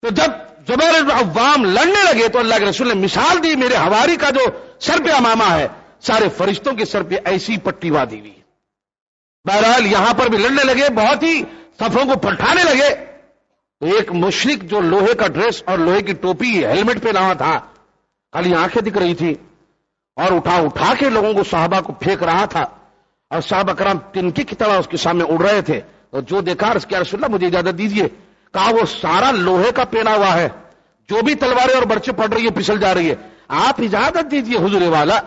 تو جب زبیر بن العوام لڑنے لگے تو اللہ کے رسول نے مثال دی، میرے حواری کا جو سر پہ امامہ ہے سارے فرشتوں کے سر پہ ایسی پٹی باندھی ہوئی۔ بہرحال یہاں پر بھی لڑنے لگے، بہت ہی صفوں کو پلٹانے لگے، تو ایک مشرک جو لوہے کا ڈریس اور لوہے کی ٹوپی ہیلمٹ پہ نہ تھا، خالی آنکھیں دکھ رہی تھی، اور اٹھا اٹھا کے لوگوں کو صحابہ کو پھینک رہا تھا، اور صحابہ کرام تنکے کی طرح اس کے سامنے اڑ رہے تھے۔ اور جو دیکھا اس کے رسول اللہ مجھے اجازت دیجیے، کہا وہ سارا لوہے کا پہنا ہوا ہے، جو بھی تلواریں اور برچے پڑ رہی ہے پھسل جا رہی ہے، آپ اجازت دیجیے حضور والا،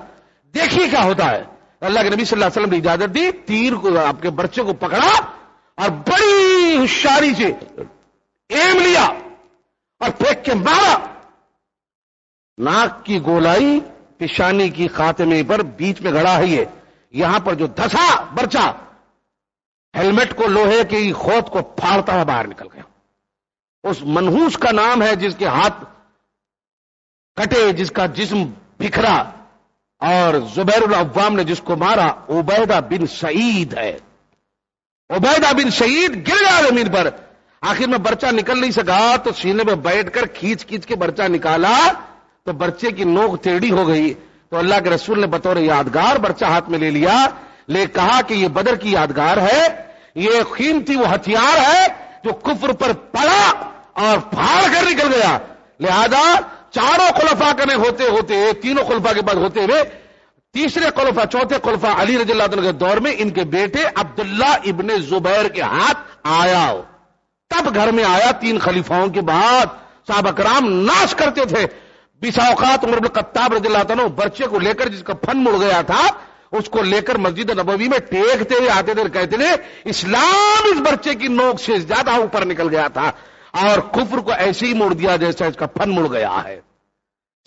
دیکھیے کیا ہوتا ہے۔ اللہ کے نبی صلی اللہ علیہ وسلم نے اجازت دی، تیر کو آپ کے برچے کو پکڑا اور بڑی ہوشیاری سے ایم لیا اور پھینک کے مارا، ناک کی گولائی پیشانی کی خاتمے پر بیچ میں گڑا ہے، یہ یہاں پر جو دھسا برچا ہیلمٹ کو لوہے کی خوت کو پھاڑتا ہوا باہر نکل گیا۔ اس منحوس کا نام ہے جس کے ہاتھ کٹے، جس کا جسم بکھرا، اور زبیر العوام نے جس کو مارا عبیدہ بن سعید ہے۔ عبیدہ بن سعید گر گیا زمین پر، آخر میں برچہ نکل نہیں سکا تو سینے میں بیٹھ کر کھینچ کھینچ کے برچہ نکالا تو برچے کی نوک ٹیڑھی ہو گئی، تو اللہ کے رسول نے بطور یادگار برچہ ہاتھ میں لے لیا، لے کہا کہ یہ بدر کی یادگار ہے، یہ قیمتی وہ ہتھیار ہے جو کفر پر پڑا اور پھاڑ کر نکل گیا۔ لہذا چاروں خلفاء کے ہوتے ہوتے، تینوں خلفاء کے بعد ہوتے ہوئے تیسرے خلفاء، چوتھے خلفاء علی رضی اللہ عنہ کے دور میں ان کے بیٹے عبداللہ ابن زبیر کے ہاتھ آیا، تب گھر میں آیا۔ 3 خلیفاؤں کے بعد صحابہ کرام ناش کرتے تھے، بسا اوقات عمر بن الخطاب رضی اللہ عنہ برچے کو لے کر، جس کا پھن مڑ گیا تھا، اس کو لے کر مسجد نبوی میں ٹیکتے ہوئے آتے تھے، کہتے تھے اسلام اس برچے کی نوک سے زیادہ اوپر نکل گیا تھا، اور کفر کو ایسے ہی موڑ دیا جیسا اس کا پھن مڑ گیا ہے۔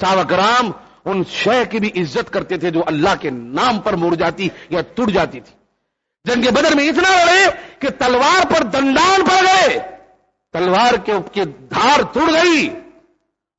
صحابہ کرام ان شے کی بھی عزت کرتے تھے جو اللہ کے نام پر مڑ جاتی یا ٹوٹ جاتی تھی۔ جنگ بدر میں اتنا لڑے کہ تلوار پر دندان پڑ گئے، تلوار کے دھار ٹوٹ گئی،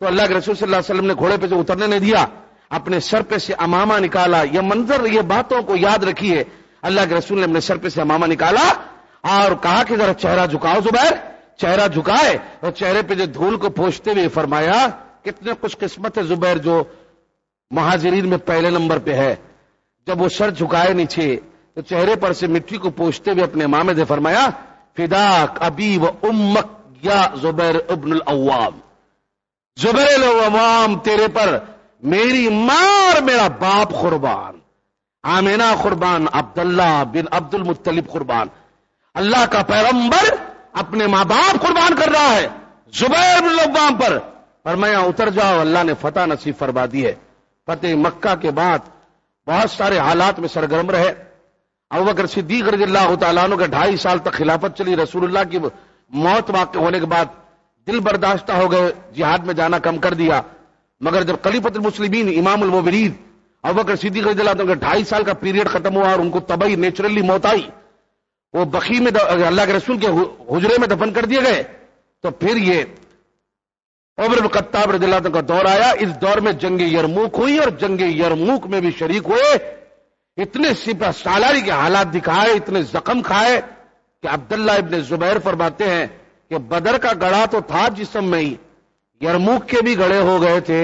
تو اللہ کے رسول صلی اللہ علیہ وسلم نے گھوڑے پہ سے اترنے نہیں دیا, اپنے سر پہ سے امامہ نکالا. یہ منظر, یہ باتوں کو یاد رکھیے. اللہ کے رسول نے اپنے سر پہ سے امامہ نکالا اور کہا کہ ذرا چہرہ جھکاؤ زبیر. چہرہ جھکائے اور چہرے پہ جو دھول کو پوچھتے ہوئے فرمایا, کتنے خوش قسمت ہے زبیر جو مہاجرین میں پہلے نمبر پہ ہے. جب وہ سر جھکائے نیچے تو چہرے پر سے مٹی کو پوچھتے ہوئے اپنے امامے سے فرمایا, فداک ابی و امک یا زبیر ابن العوام. زبیر العوام تیرے پر میری ماں اور میرا باپ قربان, آمینہ قربان, عبداللہ بن عبد المطلب قربان. اللہ کا پیغمبر اپنے ماں باپ قربان کر رہا ہے زبیر بن العوام پر. فرمایا اتر جاؤ, اللہ نے فتح نصیب فرما دی ہے. فتح مکہ کے بعد بہت سارے حالات میں سرگرم رہے. ابوبکر صدیق رضی اللہ تعالیٰ عنہ کا 2.5 سال تک خلافت چلی. رسول اللہ کی موت واقع ہونے کے بعد دل برداشتہ ہو گئے, جہاد میں جانا کم کر دیا. مگر جب خلیفۃ المسلمین امام المومنین ابوبکر صدیق رضی اللہ عنہ کا 2.5 سال کا پیریڈ ختم ہوا اور ان کو طبعی نیچرلی موت آئی, وہ بقیع میں اللہ کے رسول کے حجرے میں دفن کر دیے گئے. تو پھر یہ عمر بن خطاب رضی اللہ عنہ کا دور آیا. اس دور میں جنگ یرموک ہوئی اور جنگ یرموک میں بھی شریک ہوئے. اتنے سپہ سالاری کے حالات دکھائے, اتنے زخم کھائے کہ عبداللہ ابن زبیر فرماتے ہیں کہ بدر کا گڑا تو تھا جسم میں ہی, یرموک کے بھی گڑے ہو گئے تھے.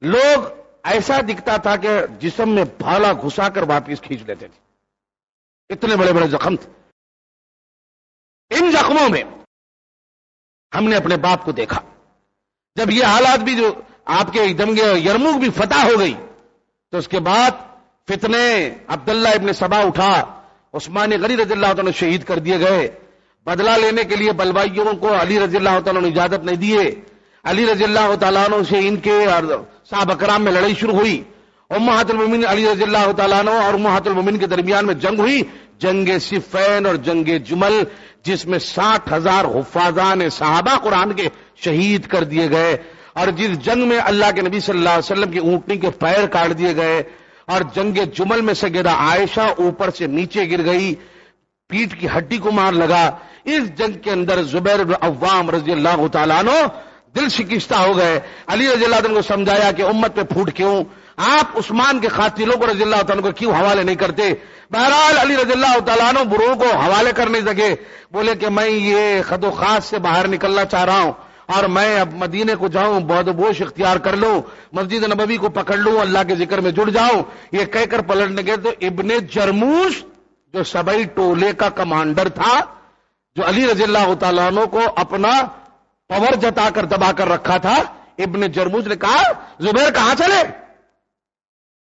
لوگ ایسا دکھتا تھا کہ جسم میں بھالا گھسا کر واپس کھینچ لیتے تھے, اتنے بڑے بڑے زخم تھے. ان زخموں میں ہم نے اپنے باپ کو دیکھا. جب یہ حالات بھی جو آپ کے جنگ یرموک بھی فتح ہو گئی تو اس کے بعد فتنے عبداللہ ابن سبا اٹھا, عثمان غنی رضی اللہ عنہ شہید کر دیے گئے. بدلہ لینے کے لیے بلوائیوں کو علی رضی اللہ تعالیٰ نے اجازت نہیں دیے. علی رضی اللہ تعالیٰ عنہ سے ان کے اور صحابہ کرام میں لڑائی شروع ہوئی. امہات المومنین علی رضی اللہ تعالیٰ عنہ اور امہات المومنین کے درمیان میں جنگ ہوئی, جنگ صفین اور جنگ جمل, جس میں 60,000 حفاظان صحابہ قرآن کے شہید کر دیے گئے. اور جس جنگ میں اللہ کے نبی صلی اللہ علیہ وسلم کی اونٹنی کے پیر کاٹ دیے گئے. اور جنگ جمل میں سیدہ عائشہ اوپر سے نیچے گر گئی, پیٹ کی ہڈی کو مار لگا. اس جنگ کے اندر زبیر بن عوام رضی اللہ تعالیٰ عنہ دل شکستہ ہو گئے. علی رضی اللہ عنہ کو سمجھایا کہ امت پہ پھوٹ کیوں, آپ عثمان کے قاتلوں کو رضی اللہ تعالیٰ عنہ کو کیوں حوالے نہیں کرتے. بہرحال علی رضی اللہ تعالیٰ عنہ برو کو حوالے کر نہیں سکے. بولے کہ میں یہ خد و خاص سے باہر نکلنا چاہ رہا ہوں اور میں اب مدینے کو جاؤں, بہت بوش اختیار کر لوں, مسجد نبوی کو پکڑ لوں, اللہ کے ذکر میں جڑ جاؤں. یہ کہہ کر پلٹنے گئے تو ابن جرموش جو سبئی ٹولے کا کمانڈر تھا, جو علی رضی اللہ تعالیٰ عنہ کو اپنا پاور جتا کر دبا کر رکھا تھا, ابن جرموش نے کہا زبیر کہاں چلے.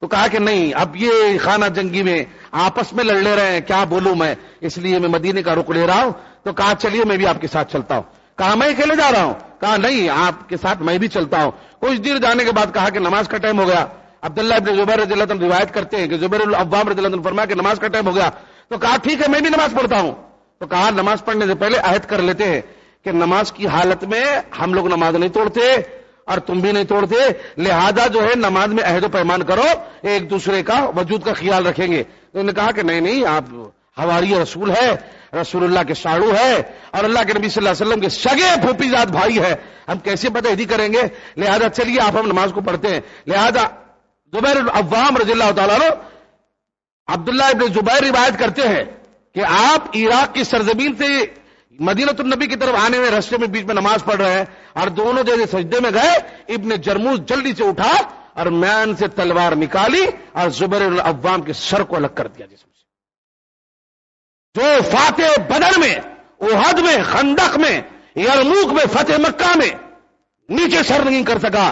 تو کہا کہ نہیں, اب یہ خانہ جنگی میں آپس میں لڑ لے رہے ہیں, کیا بولوں میں, اس لیے میں مدینے کا رخ لے رہا ہوں. تو کہا چلیے میں بھی آپ کے ساتھ چلتا ہوں. کہا میں اکیلے جا رہا ہوں. کہا نہیں, آپ کے ساتھ میں بھی چلتا ہوں. کچھ دیر جانے کے بعد کہا کہ نماز کا ٹائم ہو گیا. عبداللہ ابن زبیر رضی اللہ عنہ روایت کرتے ہیں کہ زبیر العوام رضی اللہ عنہ فرمایا کہ نماز کا ٹائم ہو گیا. تو کہا ٹھیک ہے میں بھی نماز پڑھتا ہوں. تو کہا نماز پڑھنے سے پہلے عہد کر لیتے ہیں کہ نماز کی حالت میں ہم لوگ نماز نہیں توڑتے اور تم بھی نہیں توڑتے, لہذا جو ہے نماز میں عہد و پیمان کرو, ایک دوسرے کا وجود کا خیال رکھیں گے. تو انہوں نے کہا کہ نہیں, آپ حواری رسول ہے, رسول اللہ کے ساڑو ہے اور اللہ کے نبی صلی اللہ علیہ وسلم کے سگے پھوپھی زاد بھائی ہے, ہم کیسے بدعہدی کریں گے, لہذا چلیے آپ ہم نماز کو پڑھتے ہیں. لہذا زبیر العوام رضی اللہ تعالیٰ عنہ عبداللہ ابن زبیر روایت کرتے ہیں کہ آپ عراق کی سرزمین سے مدینۃ النبی کی طرف آنے میں راستے میں بیچ میں نماز پڑھ رہے ہیں اور دونوں جیسے سجدے میں گئے, ابن جرموز جلدی سے اٹھا اور میان سے تلوار نکالی اور زبیر العوام کے سر کو الگ کر دیا جسم سے. جو فاتح بدر میں, احد میں, خندق میں, یرموک میں, فتح مکہ میں نیچے سر نہیں کر سکا,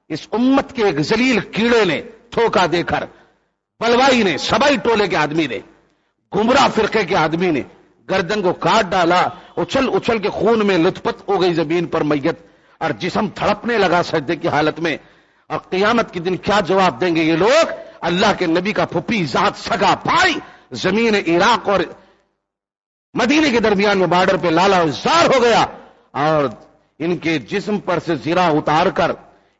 اس امت کے ایک ذلیل کیڑے نے دھوکہ دے کر, بلوائی نے, سبائی ٹولے کے آدمی نے, گمراہ فرقے کے آدمی نے گردن کو کاٹ ڈالا. اچھل اچھل کے خون میں لطپت ہو گئی زمین پر میت اور جسم تھڑپنے لگا سجدے کی حالت میں. اور قیامت کے دن کیا جواب دیں گے یہ لوگ, اللہ کے نبی کا پھپھی ذات سگا بھائی زمین عراق اور مدینے کے درمیان میں بارڈر پہ لالا زار ہو گیا اور ان کے جسم پر سے زرہ اتار کر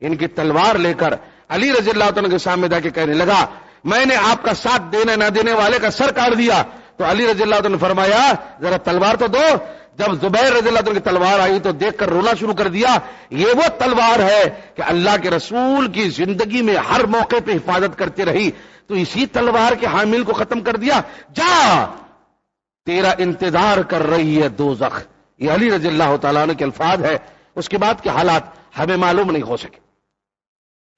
ان کی تلوار لے کر علی رضی اللہ عنہ کے سامنے جا کے کہنے لگا میں نے آپ کا ساتھ دینے نہ دینے والے کا سر کاٹ دیا. تو علی رضی اللہ عنہ نے فرمایا ذرا تلوار تو دو. جب زبیر رضی اللہ عنہ کی تلوار آئی تو دیکھ کر رونا شروع کر دیا. یہ وہ تلوار ہے کہ اللہ کے رسول کی زندگی میں ہر موقع پہ حفاظت کرتے رہی, تو اسی تلوار کے حامل کو ختم کر دیا. جا, تیرا انتظار کر رہی ہے دوزخ. یہ علی رضی اللہ تعالیٰ عنہ کے الفاظ ہے. اس کے بعد کے حالات ہمیں معلوم نہیں ہو سکے.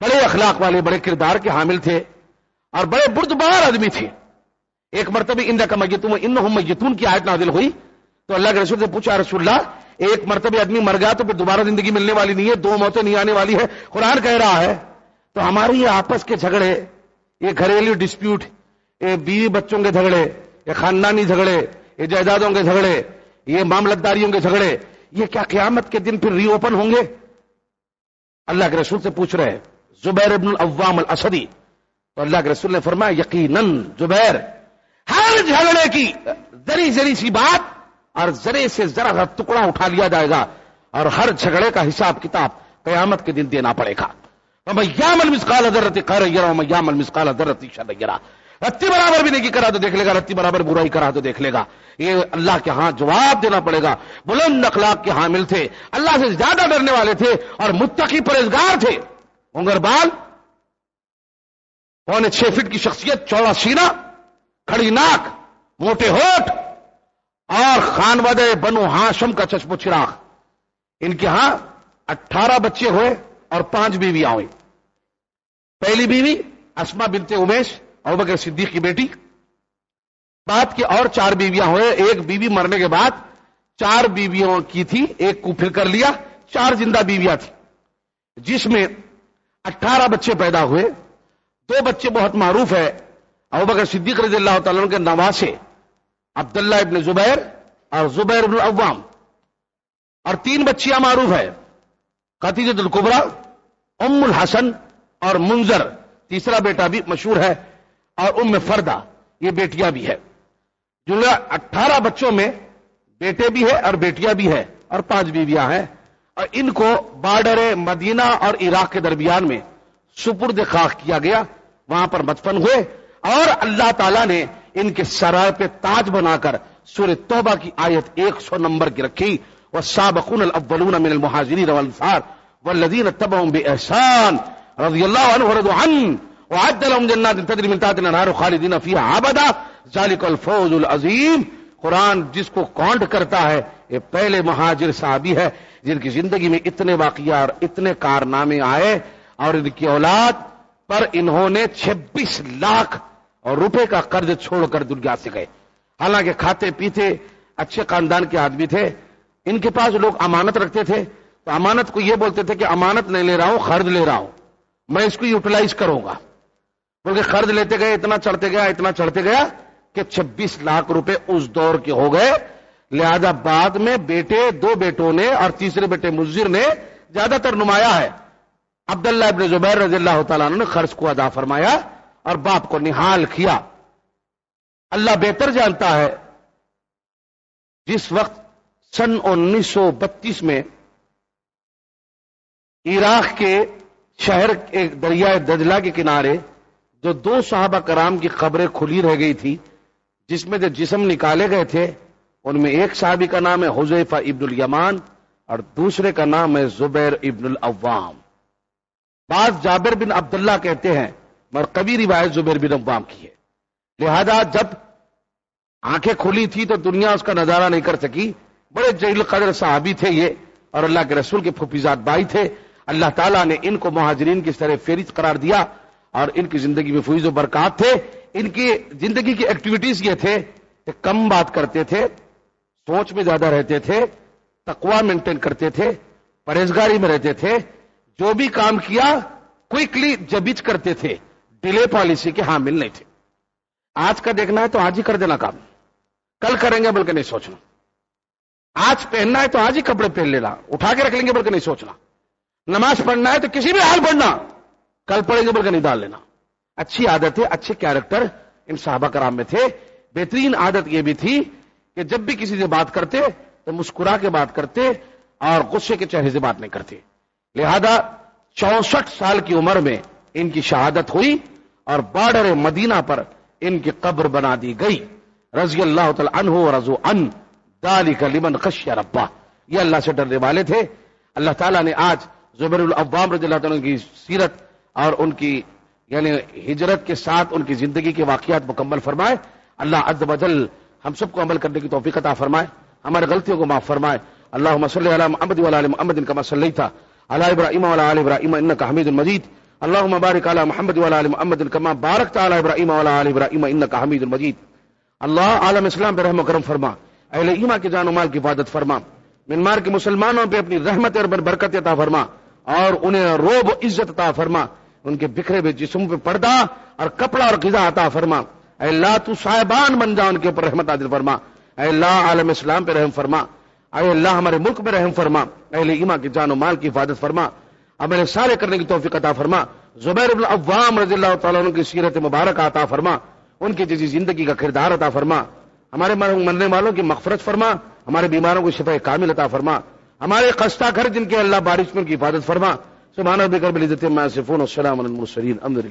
بڑے اخلاق والے, بڑے کردار کے حامل تھے اور بڑے بردبار آدمی تھے. ایک مرتبہ انک میتون انہم میتون کی آیت نازل ہوئی تو اللہ کے رسول سے پوچھا, رسول اللہ ایک مرتبہ آدمی مر گیا تو پھر دوبارہ زندگی ملنے والی نہیں ہے, 2 موتیں نہیں آنے والی ہے, قرآن کہہ رہا ہے. تو ہماری یہ آپس کے جھگڑے, یہ گھریلو ڈسپیوٹ, یہ بیوی بچوں کے جھگڑے, یہ خاندانی جھگڑے, یہ جائیدادوں کے جھگڑے, یہ معاملتداریوں کے جھگڑے, یہ کیا قیامت کے دن پھر ری اوپن ہوں گے؟ اللہ کے رسول سے پوچھ رہے زبیر ابن العوام الاسدی. تو اللہ کے رسول نے فرمایا یقیناً زبیر, ہر جھگڑے کی ذری ذری سی بات اور ذرے سے ذرا کا ٹکڑا اٹھا لیا جائے گا اور ہر جھگڑے کا حساب کتاب قیامت کے دن دینا پڑے گا. وَمَن يَعْمَلْ مِثْقَالَ ذَرَّةٍ خَيْرًا يَرَهُ وَمَن يَعْمَلْ مِثْقَالَ ذَرَّةٍ شَرًّا يَرَهُ. رتی برابر بھی نیکی کرا تو دیکھ لے گا, رتی برابر برائی کرا تو دیکھ لے گا. یہ اللہ کے ہاں جواب دینا پڑے گا. بلند اخلاق کے حامل تھے, اللہ سے زیادہ ڈرنے والے تھے اور متقی پرہیزگار تھے. ہنگر بال, 6 فٹ کی شخصیت, چوڑا سینہ, کھڑی ناک, موٹے ہونٹ اور خانوادہ بنو ہاشم کا چشم و چراغ. ان کے ہاں 18 بچے ہوئے اور 5 بیویاں ہوئی. پہلی بیوی اسما بنت امیش, ابوبکر صدیق کی بیٹی. بعد کے اور 4 بیویاں ہوئے. ایک بیوی مرنے کے بعد 4 بیویوں کی تھی, ایک کو پھر کر لیا, 4 زندہ بیویاں تھی, جس میں 18 بچے پیدا ہوئے. 2 بچے بہت معروف ہے, ابوبکر صدیق رضی اللہ تعالیٰ عنہ کے نواسے عبداللہ ابن زبیر اور زبیر ابن العوام. اور 3 بچیاں معروف ہے, خدیجہ الکبریٰ, ام الحسن اور منذر. تیسرا بیٹا بھی مشہور ہے, اور ام فردہ, یہ بیٹیاں بھی ہے. جملہ 18 بچوں میں بیٹے بھی ہے اور بیٹیاں بھی ہے اور 5 بیویاں ہیں. اور ان کو بارڈر مدینہ اور عراق کے درمیان میں سپرد خاک کیا گیا, وہاں پر مدفن ہوئے. اور اللہ تعالیٰ نے ان کے سرائے پہ تاج بنا کر سورہ توبہ کی آیت 100 نمبر کی رکھی, والسابقون الاولون من المہاجرین والانصار والذین اتبعوهم بإحسان رضی اللہ عنہ ورضوا عنہ وأعد لهم جنات تجری من تحتها الانہار خالدین فیہا ابدا ذلک الفوز العظیم. قرآن جس کو کاؤنٹ کرتا ہے یہ پہلے مہاجر صحابی ہے جن کی زندگی میں اتنے واقعات اور اتنے کارنامے آئے, اور ان کی اولاد پر انہوں نے 26 لاکھ اور روپے کا قرض چھوڑ کر دنیا سے گئے. حالانکہ کھاتے پیتے اچھے خاندان کے آدمی تھے. ان کے پاس لوگ امانت رکھتے تھے تو امانت کو یہ بولتے تھے کہ امانت نہیں لے رہا ہوں, قرض لے رہا ہوں, میں اس کو یوٹیلائز کروں گا. بلکہ قرض لیتے گئے, اتنا چڑھتے گیا کہ 26 لاکھ روپے اس دور کے ہو گئے. لہذا بعد میں بیٹے, 2 بیٹوں نے اور تیسرے بیٹے مضر نے زیادہ تر نمایاں ہے. عبداللہ ابن زبیر رضی اللہ تعالیٰ عنہ نے قرض کو ادا فرمایا اور باپ کو نحال کیا. اللہ بہتر جانتا ہے, جس وقت سن 1932 میں عراق کے شہر ایک دریائے دجلہ کے کنارے جو 2 صحابہ کرام کی قبریں کھلی رہ گئی تھی, جس میں جو جسم نکالے گئے تھے ان میں ایک صحابی کا نام ہے حذیفہ ابن الیمان اور دوسرے کا نام ہے زبیر ابن العوام. بعض جابر بن عبداللہ کہتے ہیں مگر کبھی روایت زبیر بن عوام کی ہے. لہذا جب آنکھیں کھلی تھی تو دنیا اس کا نظارہ نہیں کر سکی. بڑے جلیل قدر صحابی تھے یہ, اور اللہ کے رسول کے پھوپھیزاد بھائی تھے. اللہ تعالیٰ نے ان کو مہاجرین کی سر فہرست قرار دیا اور ان کی زندگی میں فیض و برکات تھے. ان کی زندگی کی ایکٹیویٹیز یہ تھے کہ کم بات کرتے تھے, سوچ میں زیادہ رہتے تھے, تقوی مینٹین کرتے تھے, پرہیزگاری میں رہتے تھے, جو بھی کام کیا کوئکلی جبیچ کرتے تھے, ڈیلے پالیسی کے حامل نہیں تھے. آج کا دیکھنا ہے تو آج ہی کر دینا کام, کل کریں گے بلکہ نہیں سوچنا. آج پہننا ہے تو آج ہی کپڑے پہن لینا, اٹھا کے رکھ لیں گے بلکہ نہیں سوچنا. نماز پڑھنا ہے تو کسی بھی حال پڑھنا, کل پڑھیں گے بلکہ نہیں ڈال لینا. اچھی عادت ہے, اچھے کیریکٹر ان صحابہ کرام میں تھے. بہترین عادت یہ بھی تھی کہ جب بھی کسی سے بات کرتے تو مسکرا کے بات کرتے اور غصے کے چہرے سے بات نہیں کرتے. لہذا 64 سال کی عمر میں ان کی شہادت ہوئی اور بارڈر مدینہ پر ان کی قبر بنا دی گئی. رضی اللہ تعالی عنہ و رضوا عنہ, ذالک لمن خشی ربہ، یہ اللہ سے ڈرنے والے تھے۔ اللہ تعالیٰ نے آج زبیر العوام رضی اللہ تعالیٰ کی سیرت اور ان کی یعنی ہجرت کے ساتھ ان کی زندگی کے واقعات مکمل فرمائے۔ اللہ عز و جل ہم سب کو عمل کرنے کی توفیق عطا فرمائے، ہماری غلطیوں کو معاف فرمائے۔ اللہم صلی علی محمد وعلی آل محمد کما صلیت علی ابراہیم وعلی آل ابراہیم انک حمید مجید۔ اللہم بارک علی محمد وعلی آل محمد کما بارکت علی ابراہیم وعلی آل ابراہیم انک حمید مجید۔ اللہ عالم اسلام پہ رحم و کرم فرما، اہل ایمان کے جان و مال کی حفاظت فرما، منمار کے مسلمانوں پہ اپنی رحمت اور برکت عطا فرما اور انہیں روب و عزت عطا فرما، ان کے بکھرے ہوئے جسم پہ پردہ اور کپڑا اور غذا عطا فرما۔ اے اللہ تو صاحبان بن جا، ان کے اوپر رحمت عادل فرما۔ اے اللہ عالم اسلام پہ رحم فرما، اے اللہ ہمارے ملک میں رحم فرما، اہل ایمان کے جان و مال کی حفاظت فرما، عمل صالح کرنے کی توفیق عطا فرما۔ زبیر بن العوام رضی اللہ تعالیٰ عنہ کی سیرت مبارکہ عطا فرما، ان کی جیسی زندگی کا کردار عطا فرما، ہمارے مرنے والوں کی مغفرت فرما، ہمارے بیماروں کو شفا کامل عطا فرما، ہمارے خستہ گھر جن کے اللہ بارش میں ان کی حفاظت فرما۔ سبحان ربک رب العزت عما یصفون والسلام علی المرسلین الحمد للہ۔